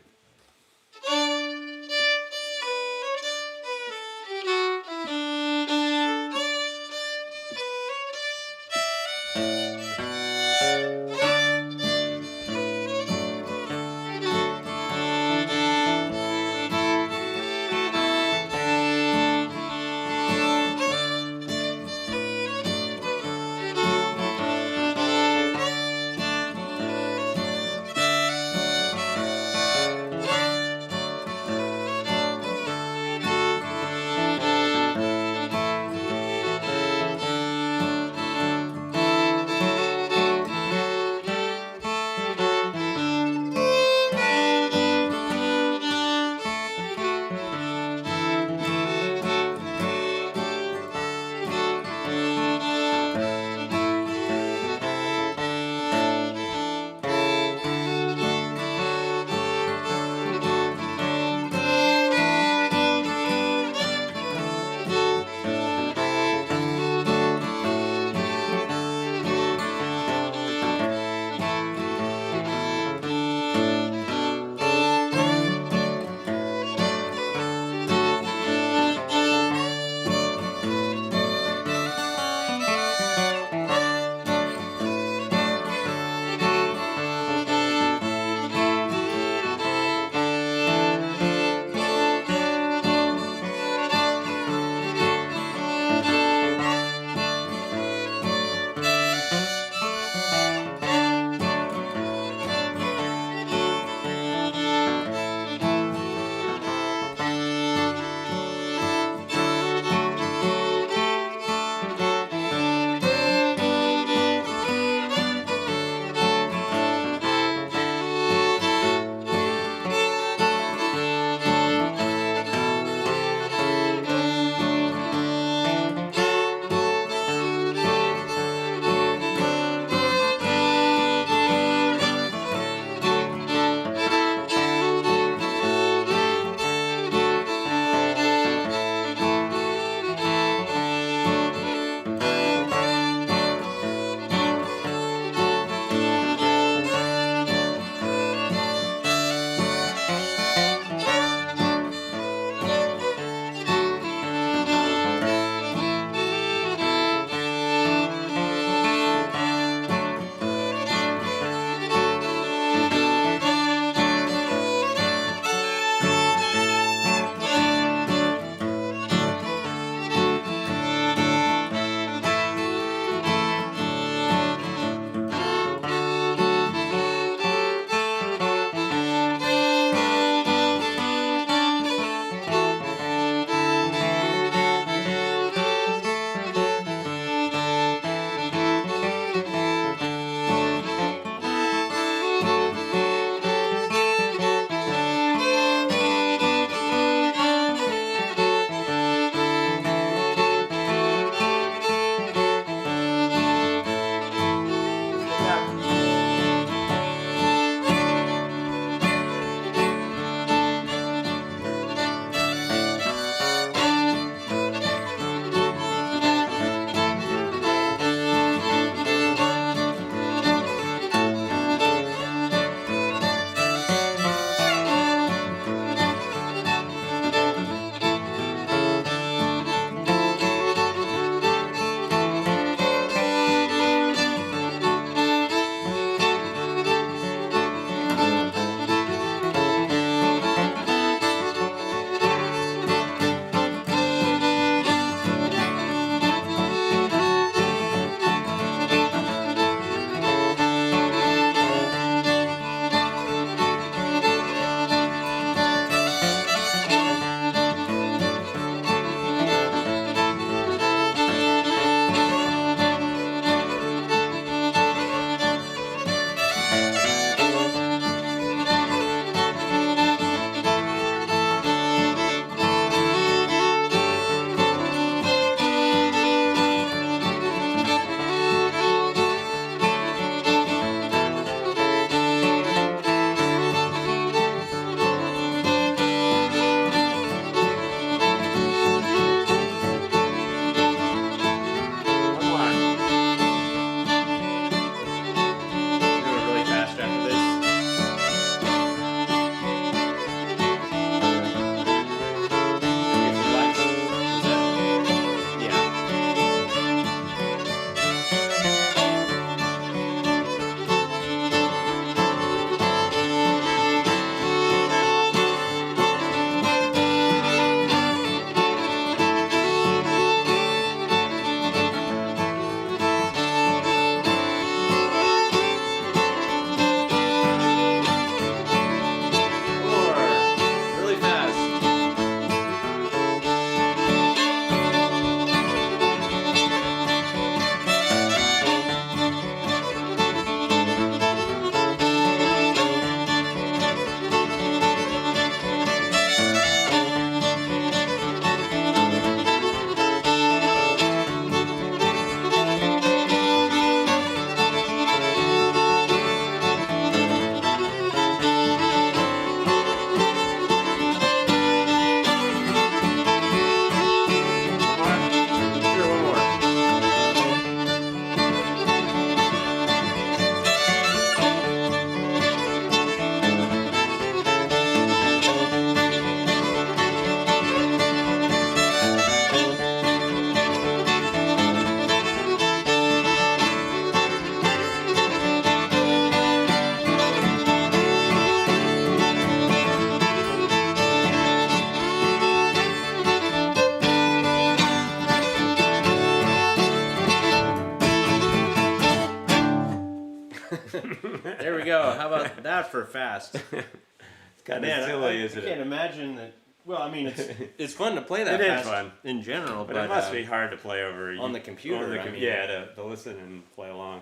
out for fast. It's kind of Man, silly, I isn't can't it? imagine that. Well, I mean, it's fun to play that It is fast fun. in general, But it must be hard to play over on the computer, I mean. yeah, to listen and play along.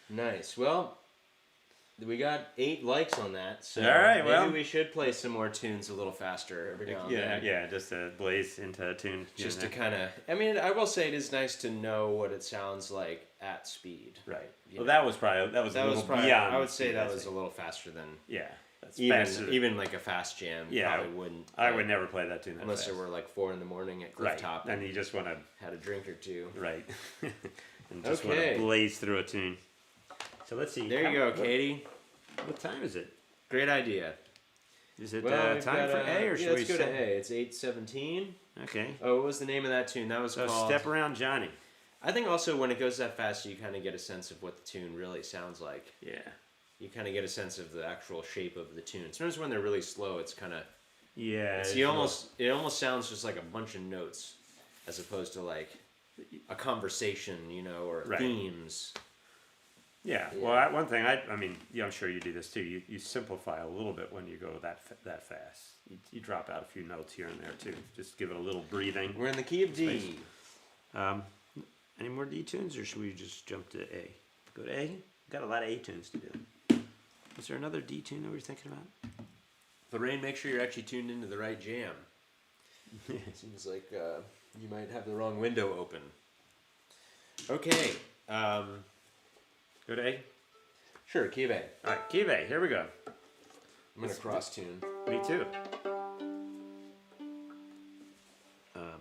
Nice. Well, we got 8 likes on that, so All right, maybe well. we should play some more tunes a little faster every now and then. Yeah, just to blaze into a tune. Just to kind of, I mean, I will say it is nice to know what it sounds like at speed. Right. You Well, know? that was a little beyond. I would say speed, that I was a think. little faster than Yeah, that's faster. even like a fast jam. Yeah, Probably wouldn't. I would never play that tune that unless fast. there were like 4 in the morning at Cliff Right, Top and you just want to had a drink or two. right, and just want Okay. to blaze through a tune. So let's see. There you go, Katie. What time is it? Great idea. Is it Well, we've time got, for A, or yeah, should we let's go to say? A. It's 8:17. Okay. Oh, what was the name of that tune? That was So called. Step Around Johnny. I think also when it goes that fast, you kind of get a sense of what the tune really sounds like. Yeah. You kind of get a sense of the actual shape of the tune. Sometimes when they're really slow, it's kind of Yeah. it almost sounds just like a bunch of notes, as opposed to like a conversation, or Right. themes. Yeah. Yeah. Well, one thing I mean, I'm sure you do this too. You simplify a little bit when you go that fast. You drop out a few notes here and there too. Just give it a little breathing. We're in the key of D. Any more D tunes, or should we just jump to A? Go to A. Got a lot of A tunes to do. Is there another D tune that we're thinking about? Lorraine, make sure you're actually tuned into the right jam. Seems like you might have the wrong window open. Okay. Go to A. Sure, key of A. All right, key of A. Here we go. I'm going to cross tune. Me too.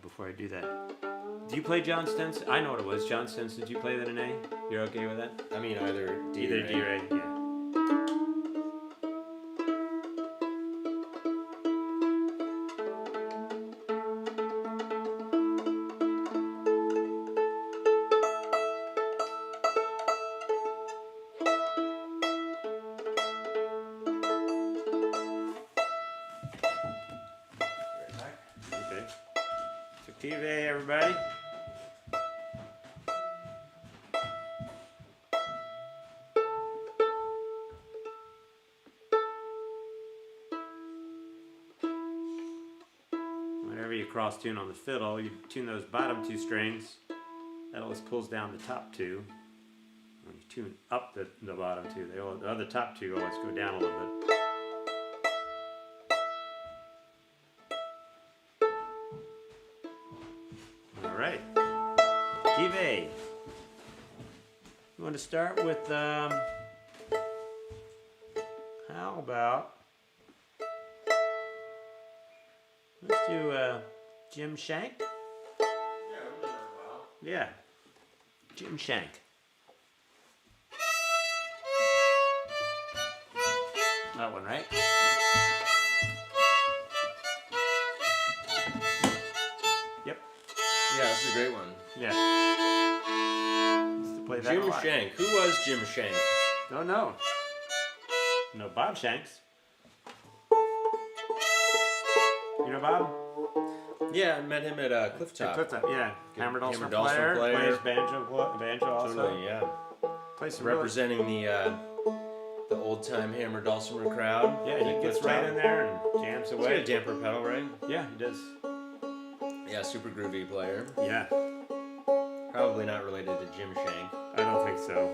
Before I do that, do you play John Stenson? I know what it was. John Stenson. Did you play that in A? You're okay with that? I mean, either D Either or D or A. Yeah. Okay. So key of A, everybody. Whenever you cross tune on the fiddle, you tune those bottom 2 strings. That always pulls down the top 2. When you tune up the bottom 2, the other top 2 always go down a little bit. All right. Key of A. You want to start with, how about, let's do Jim Shank? Yeah, Jim Shank. That one, right? Yep. Yeah, this is a great one. Yeah. Used to play that a Jim lot. Shank. Who was Jim Shank? Don't know. No, Bob Shanks. You know Bob? Yeah, I met him at Cliff Top. Yeah. Hammer Dulcimer Hammer Dulcimer player. player. Plays banjo also. Totally, yeah. Plays some really- Representing the old time Hammer Dulcimer crowd. Yeah, he at gets Cliff right Top. in there and jams He's got away. a damper pedal, right? Yeah, he does. Yeah, super groovy player. Yeah, Probably not related to Jim Shank. I don't think so.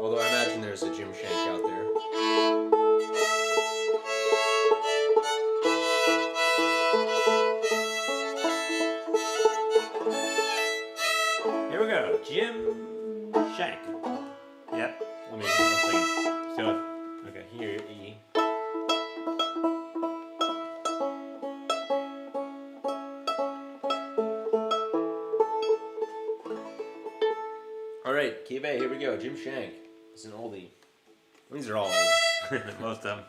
Although I imagine there's a Jim Shank out there. Here we go. Jim Shank. Yep. Let me one second. So, Okay, here, E. All right, key of A, here we go. Jim Shank. It's an oldie. These are all old. most of them.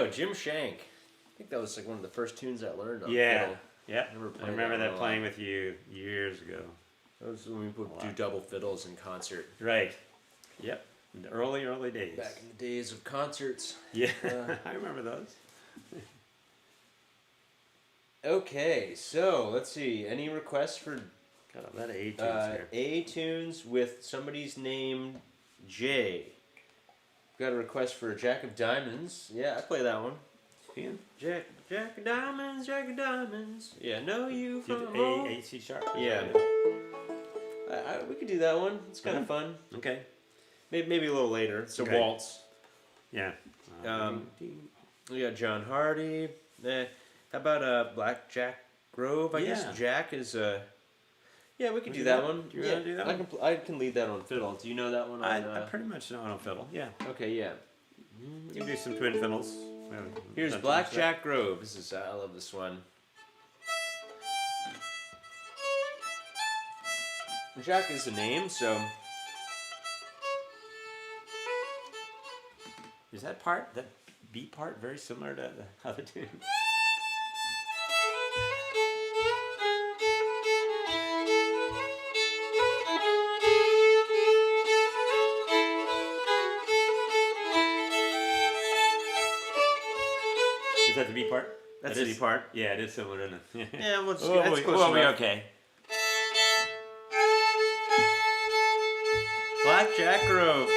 go, Jim Shank. I think that was like one of the first tunes I learned on Yeah. fiddle. Yeah. I remember that one a playing lot. with you years ago. That was when we would do double fiddles in concert. Right. Yep. In the early days. Back in the days of concerts. Yeah. I remember those. Okay, so let's see. Any requests for Got a lot of A tunes here. A tunes with somebody's name J? Got a request for Jack of Diamonds. Yeah, I play that one. Ian? Jack of Diamonds, Jack of Diamonds. Yeah, know you Did from home. A C sharp? Yeah. We could do that one. It's kind of fun. Okay. Maybe a little later. It's a Okay. waltz. Yeah. We got John Hardy. How about Blackjack Grove? I guess Yeah. Jack is yeah, we could We do do that that? one. Do you Yeah, wanna do that I one? can I can lead that on fiddle. Do you know that one? I pretty much know it on fiddle. Yeah. Okay, yeah. You can do some twin fiddles. Here's Sometimes Blackjack Grove. This is I love this one. Jack is the name, so Is that beat part, very similar to the other tune? Is that the beat part? that's That the is- part. Yeah, it is similar, isn't it? Yeah, well, it's, Oh, that's close we'll be enough. okay. Blackjack Grove.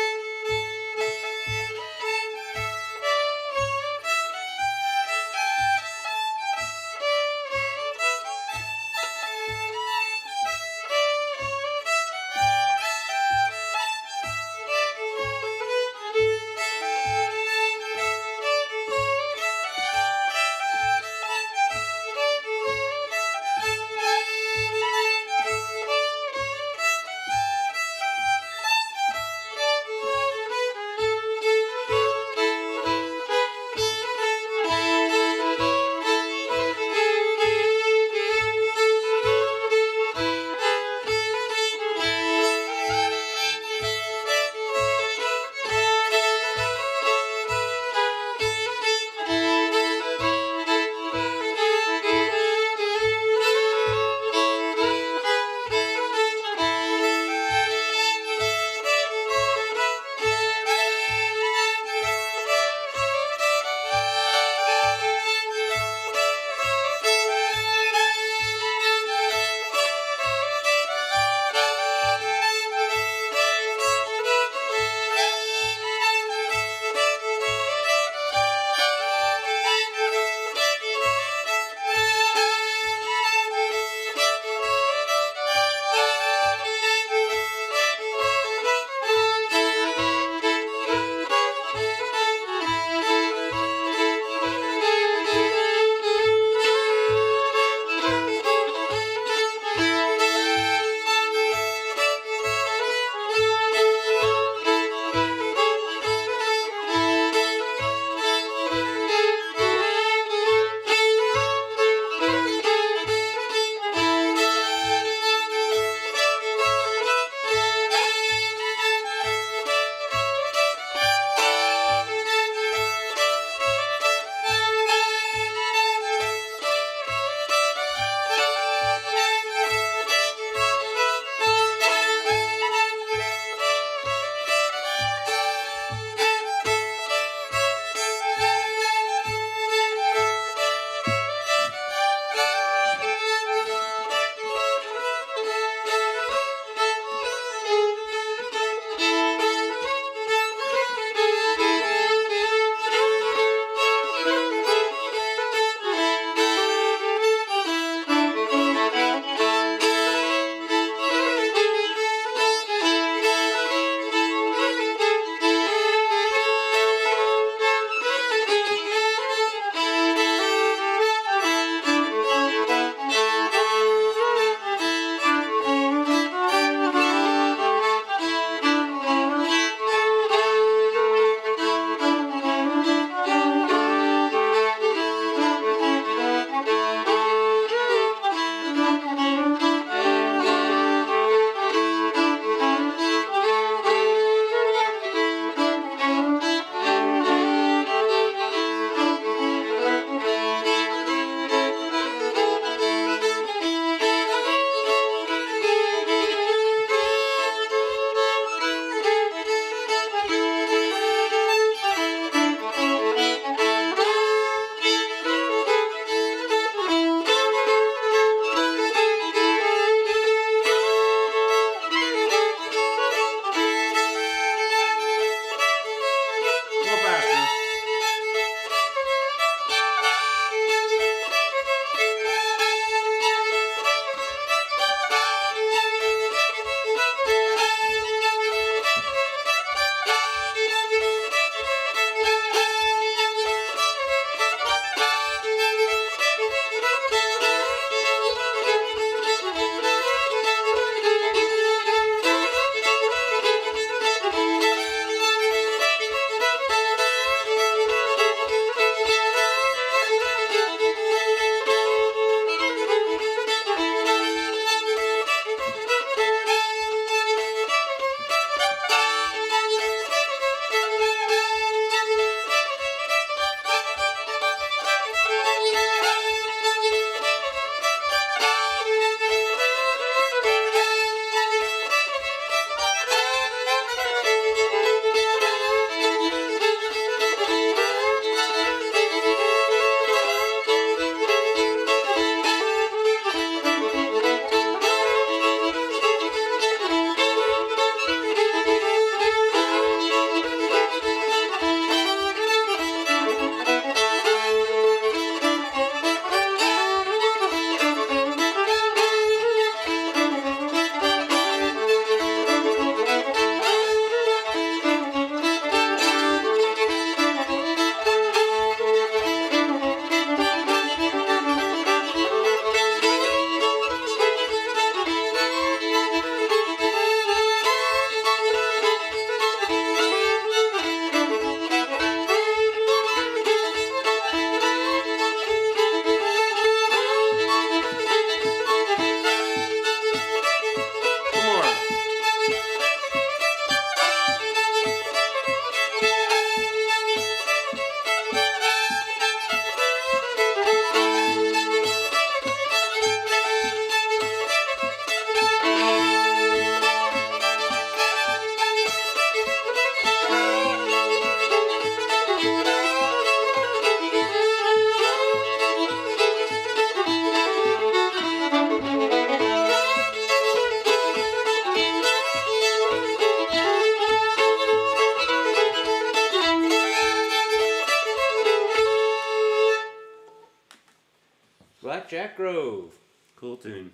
Blackjack Grove. Cool tune.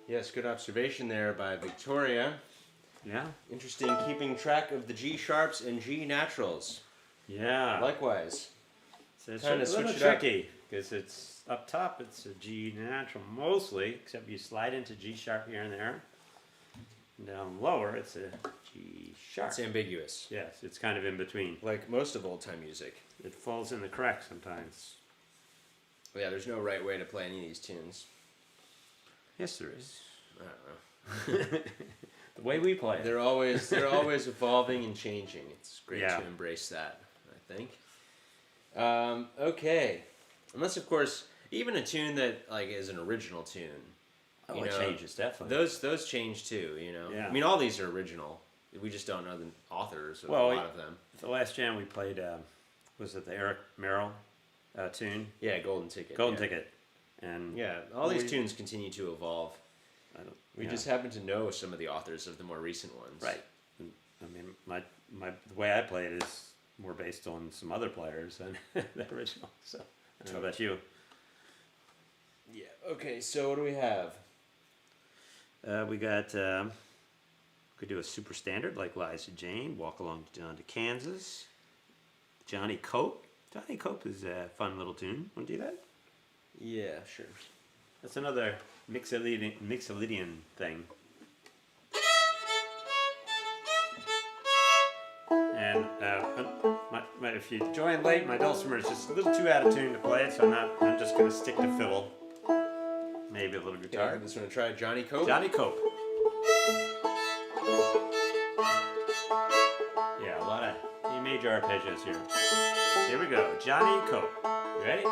Yes, good observation there by Victoria. Yeah. Interesting keeping track of the G sharps and G naturals. Yeah. Likewise. So it's Kinda a little switch it up. tricky because it's up top. It's a G natural mostly, except you slide into G sharp here and there. And down lower, it's a G sharp. It's ambiguous. Yes, it's kind of in between. Like most of old time music. It falls in the crack sometimes. Yeah, there's no right way to play any of these tunes. Yes, there is. I don't know. The way we play it. They're always evolving and changing. It's great Yeah. to embrace that, I think. Okay. Unless of course even a tune that like is an original tune. Oh, you it know, changes definitely. Those change too, you know. Yeah. I mean all these are original. We just don't know the authors of Well, a lot of them. The last jam we played was it the Eric Merrill tune? Yeah, Golden Ticket. Golden yeah. Ticket. And Yeah, all these tunes continue to evolve. We yeah. just happen to know some of the authors of the more recent ones. Right. I mean, the way I play it is more based on some other players than the original. So I don't know about you. Yeah. Okay. So what do we have? We got could do a super standard like Liza Jane, Walk Along Down to Kansas. Johnny Cope. Johnny Cope is a fun little tune. Want to do that? Yeah. Sure. That's another Mixolydian thing. And if you join late, my dulcimer is just a little too out of tune to play it, so I'm just going to stick to fiddle. Maybe a little guitar. Yeah, just want to try Johnny Cope. Johnny Cope. Yeah, a lot of E major arpeggios here. Here we go. Johnny Cope. You ready?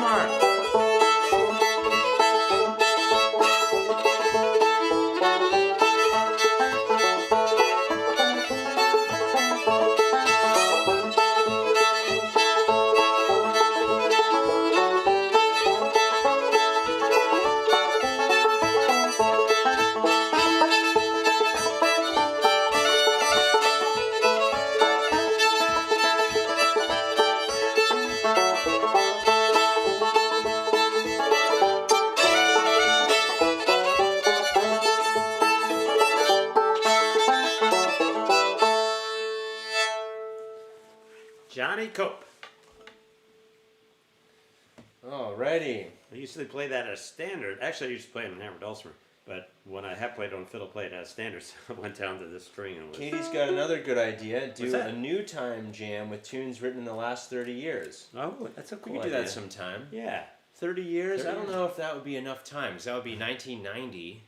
Baltimore. Johnny Cope. Alrighty. I usually play that as standard. Actually, I used to play it on hammer dulcimer, but when I have played on fiddle, play it as standard. So I went down to this string and was. Katie's got another good idea. What's Do that? a new time jam with tunes written in the last 30 years. Oh, that's a cool We could do idea. that sometime. Yeah. 30 years? 30 I don't years. know if that would be enough time, because that would be 1990.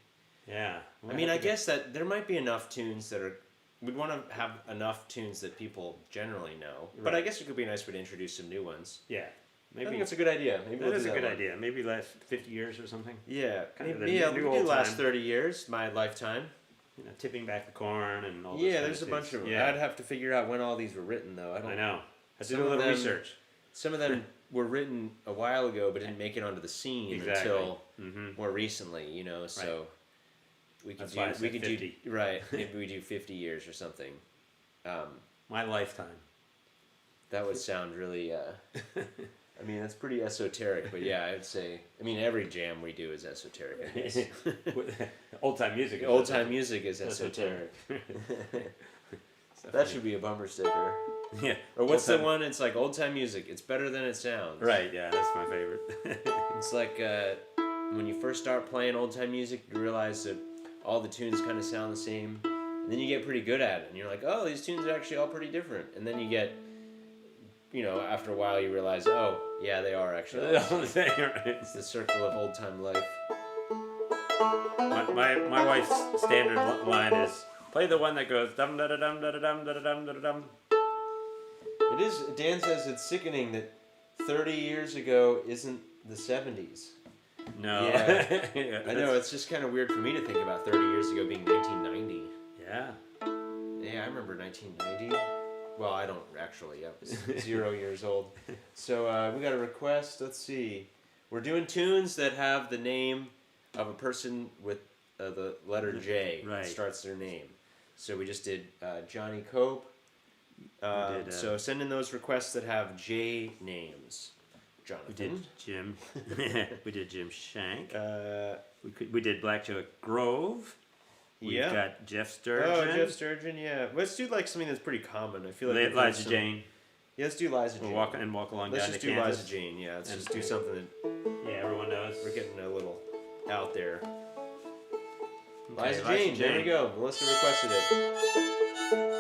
Yeah. I mean, I guess that there might be enough tunes that are. We'd want to have enough tunes that people generally know. But I Right. guess it could be a nice way to introduce some new ones. Yeah. I Maybe think that's a good idea. Maybe that we'll is do a good one. idea. Maybe last 50 years or something. Yeah, Kind of maybe, the yeah, new we could old do last time. 30 years, my lifetime. You know, tipping back the corn and all. Yeah, those there's a kind of bunch things. of them. Yeah. I'd have to figure out when all these were written, though. I know. I Some did a of little them- research. Some of them were written a while ago, but didn't make it onto the scene Exactly. until Mm-hmm. more recently. You know, so we could That's why I do. said We could 50. do right. Maybe we do 50 years or something. My lifetime. That would sound really. I mean, that's pretty esoteric, but yeah, I'd say. I mean, every jam we do is esoteric. I guess. Old time music. is Old esoteric. time music is esoteric. So That should be a bumper sticker. Yeah. Or what's the Old-time- one? It's like old time music. It's better than it sounds. Right. Yeah, that's my favorite. It's like when you first start playing old time music, you realize that all the tunes kind of sound the same. And then you get pretty good at it. And you're like, oh, these tunes are actually all pretty different. And then you get, you know, after a while you realize, oh, yeah, they are actually all the same. All the same, right? It's the circle of old time life. My wife's standard line is play the one that goes dum da da dum da da dum da da dum da da dum. It is, Dan says it's sickening that 30 years ago isn't the 70s. No. Yeah. Yeah, I know, it's just kind of weird for me to think about 30 years ago being 1990. Yeah. Yeah, I remember 1990. Well, I don't actually. I was 0 years old. So we got a request. Let's see. We're doing tunes that have the name of a person with the letter J. Right. That starts their name. So we just did Johnny Cope. did, So send in those requests that have J names. We Jonathan. did Jim. We did Jim Shank. Uh, We did Blackjack Grove. We've yeah. got Jeff Sturgeon. Oh, Jeff Sturgeon. Yeah. Let's do like something that's pretty common. I feel like we've heard Liza some- Jane. Yeah, let's do Liza We'll Jane. walk along Let's down just to do Kansas. Liza Jane. Yeah, let's And- just do something that Yeah, everyone knows. we're getting a little out there. Okay, Liza Jane, there we go. Melissa requested it.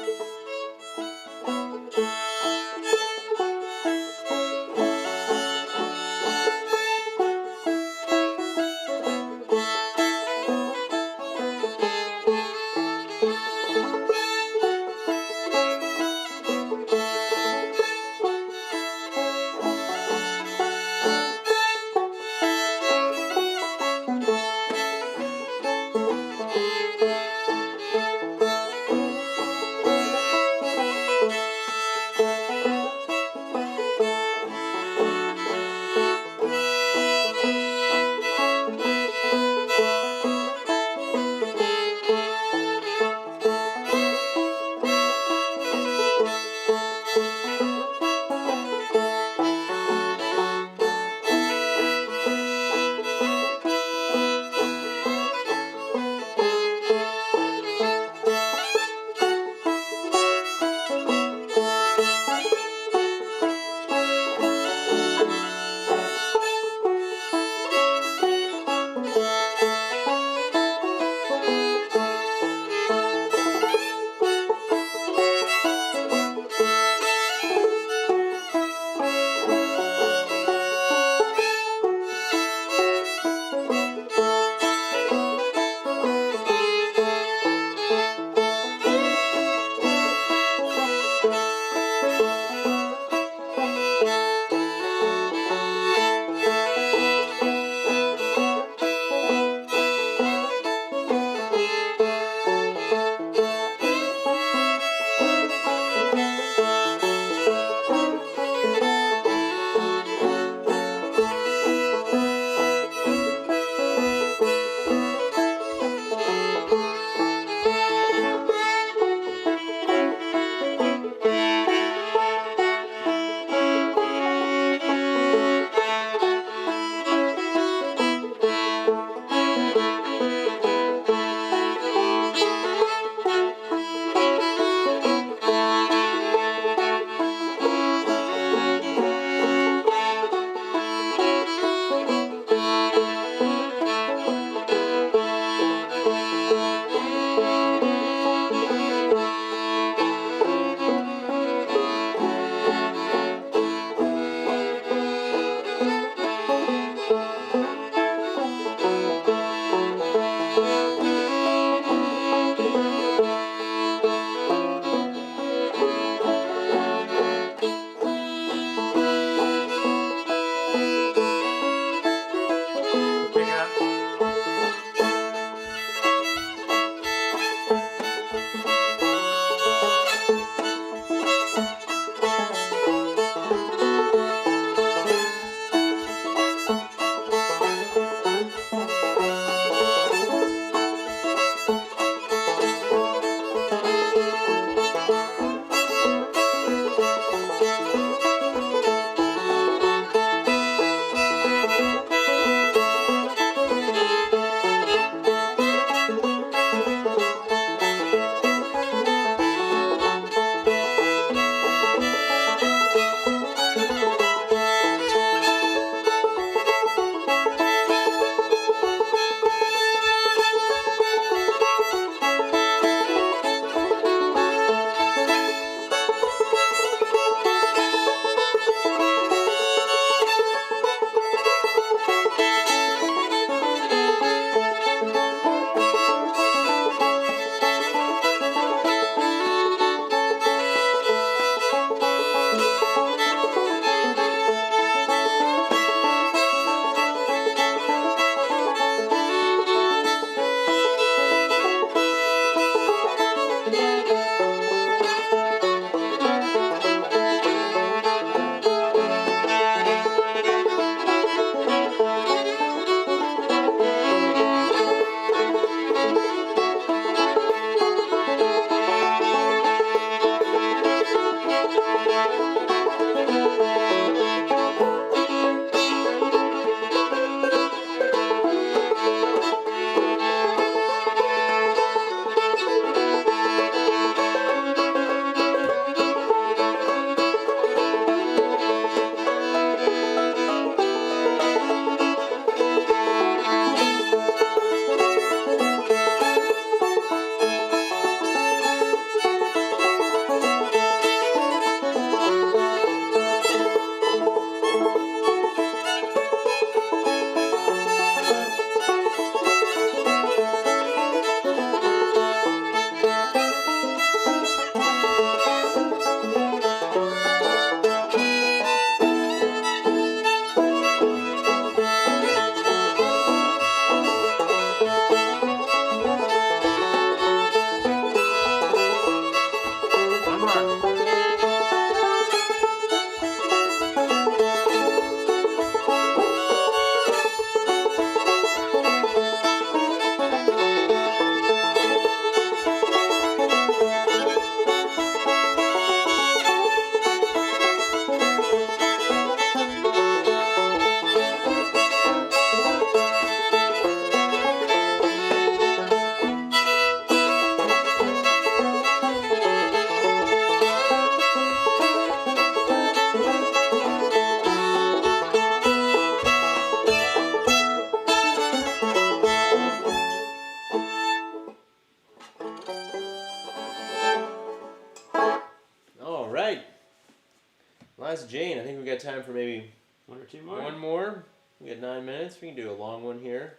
Jane. I think we got time for maybe One or two more. one more. We got 9 minutes. We can do a long one here.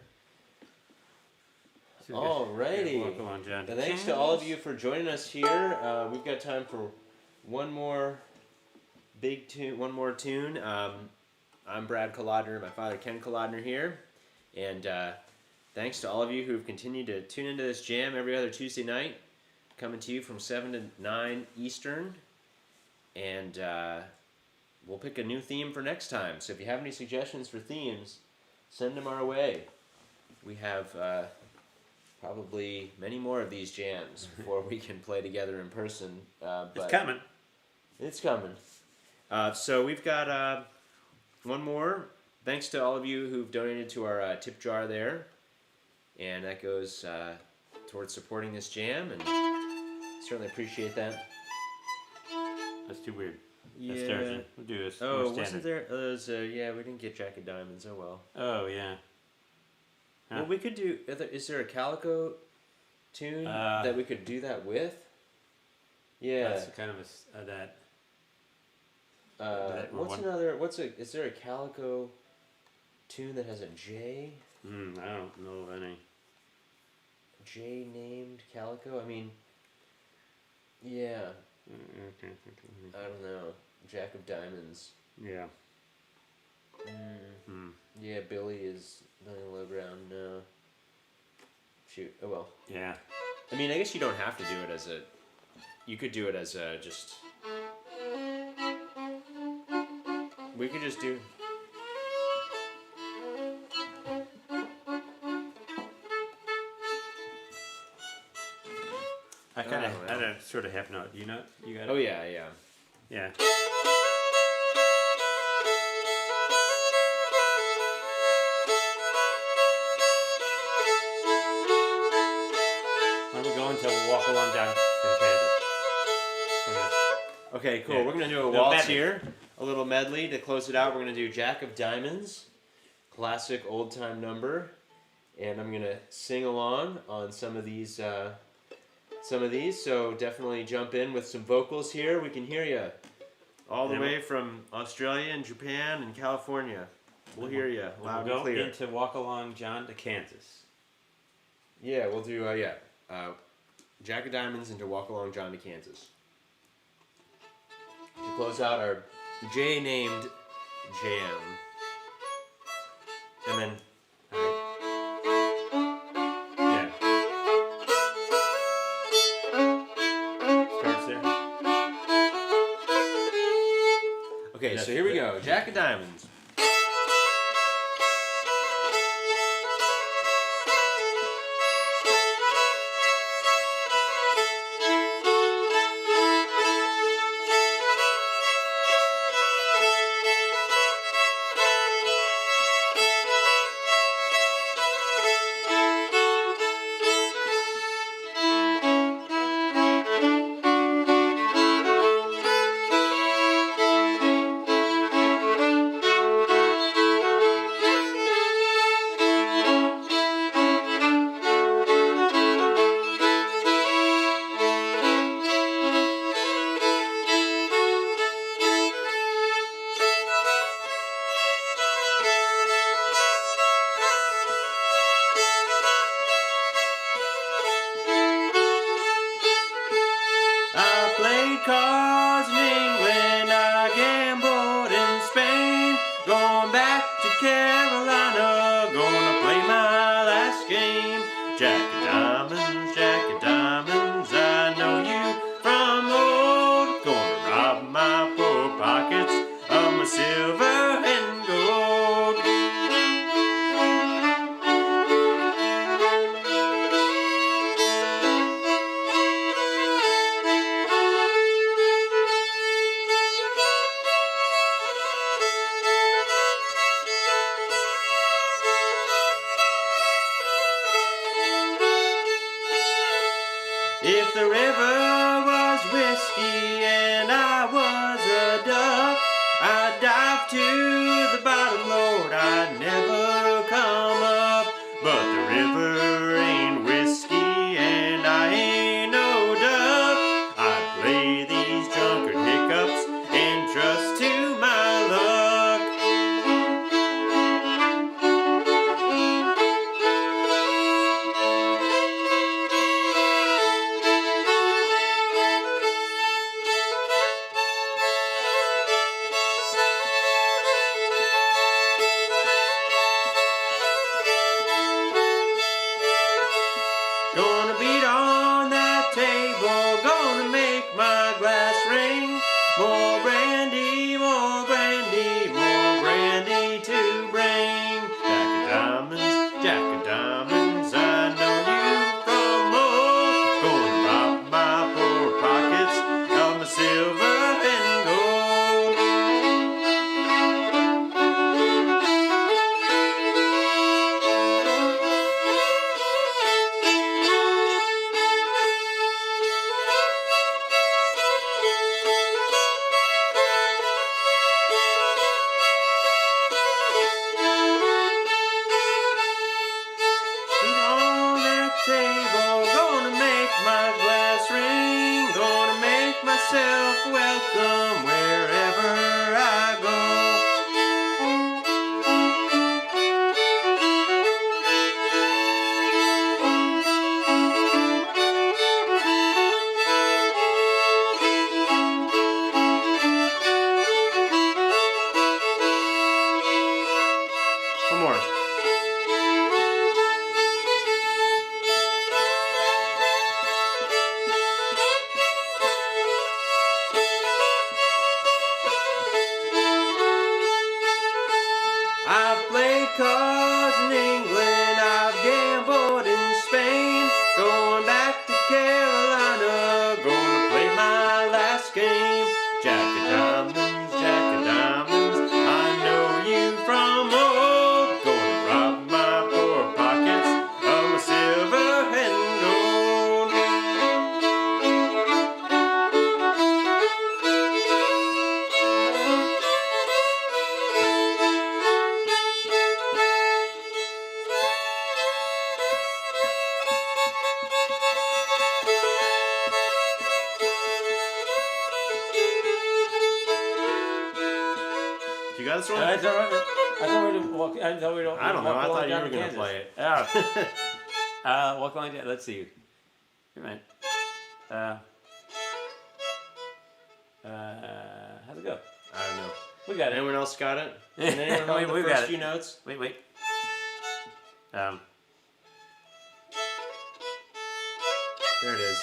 Alrighty. Walk along, John. And thanks to all of you for joining us here. We've got time for one more big tune. One more tune. I'm Brad Kolodner. My father Ken Kolodner here, and thanks to all of you who've continued to tune into this jam every other Tuesday night, coming to you from 7 to 9 Eastern, and we'll pick a new theme for next time. So if you have any suggestions for themes, send them our way. We have probably many more of these jams before we can play together in person. But It's coming. It's coming. So we've got one more. Thanks to all of you who've donated to our tip jar there. And that goes towards supporting this jam, and certainly appreciate that. That's too weird. Yeah. That's Thursday. We'll do this. Oh, more wasn't standard. there? Yeah, we didn't get Jack of Diamonds. Oh well. Oh, yeah. Huh. Well, we could do. Is there a Calico tune that we could do that with? Yeah. That's kind of that. What's one. another? Is there a Calico tune that has a J? I don't know of any. J named Calico? I mean, yeah. Okay. I don't know. Jack of Diamonds. Yeah. Yeah, Billy is nothing low ground. No. Shoot. Oh well. Yeah. I mean, I guess you don't have to do it as a. You could do it as a just. We could just do. I kind of had a sort of half note. You know? You got it? Oh yeah, yeah. Yeah. Why don't we go into Walk Along Down from Kansas? From this. Okay, cool. Yeah. We're gonna do a Little waltz medley. here, a little medley to close it out. We're gonna do Jack of Diamonds, classic old time number, and I'm gonna sing along on some of these. So definitely jump in with some vocals here. We can hear you all the Yeah, way from Australia and Japan and California. We'll hear you loud We'll and go clear. into Walk Along John to Kansas. Yeah, we'll do Jack of Diamonds into Walk Along John to Kansas. To close out our J named jam. And then Yeah. Starts there. okay, so here we go. Jack of Diamonds. I played cards in England, I gambled in Spain. Going back to Carolina, gonna play my last game. Jack of diamonds, I know you from old. Gonna rob my poor pockets of my silver and gold. If the river was whiskey and I was a duck, I'd dive to the bottom, Lord, I'd never come up. But the river ain't whiskey and I ain't no duck. I'd play these drunkard hiccups and trust to my One more. I've played cards in England, I've gambled in Spain, going back to Carolina, gonna play my last game. Jack of diamonds, I know you from old, gonna rob my poor pockets of my silver and gold. You got this one? I thought we walk. I thought we don't. I don't know. I thought you down were to going to Kansas. play it. Oh. Walk along. Let's see. Wait a minute. How's it go? I don't know. We got it. Anyone else got it? Can anyone hold the We got first it. few notes? Wait. There it is.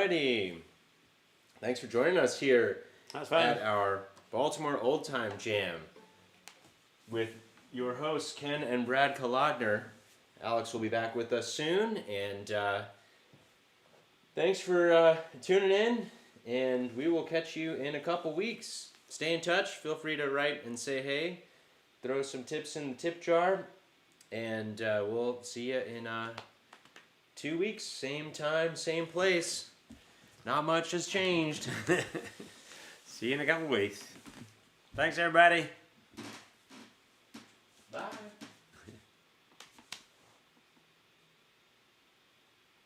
Alrighty. Thanks for joining us here That's fun. at our Baltimore Old Time Jam with your hosts Ken and Brad Kolodner. Alex will be back with us soon, and thanks for tuning in, and we will catch you in a couple weeks. Stay in touch. Feel free to write and say hey. Throw some tips in the tip jar, and we'll see you in 2 weeks. Same time, same place. Not much has changed. See you in a couple weeks. Thanks, everybody.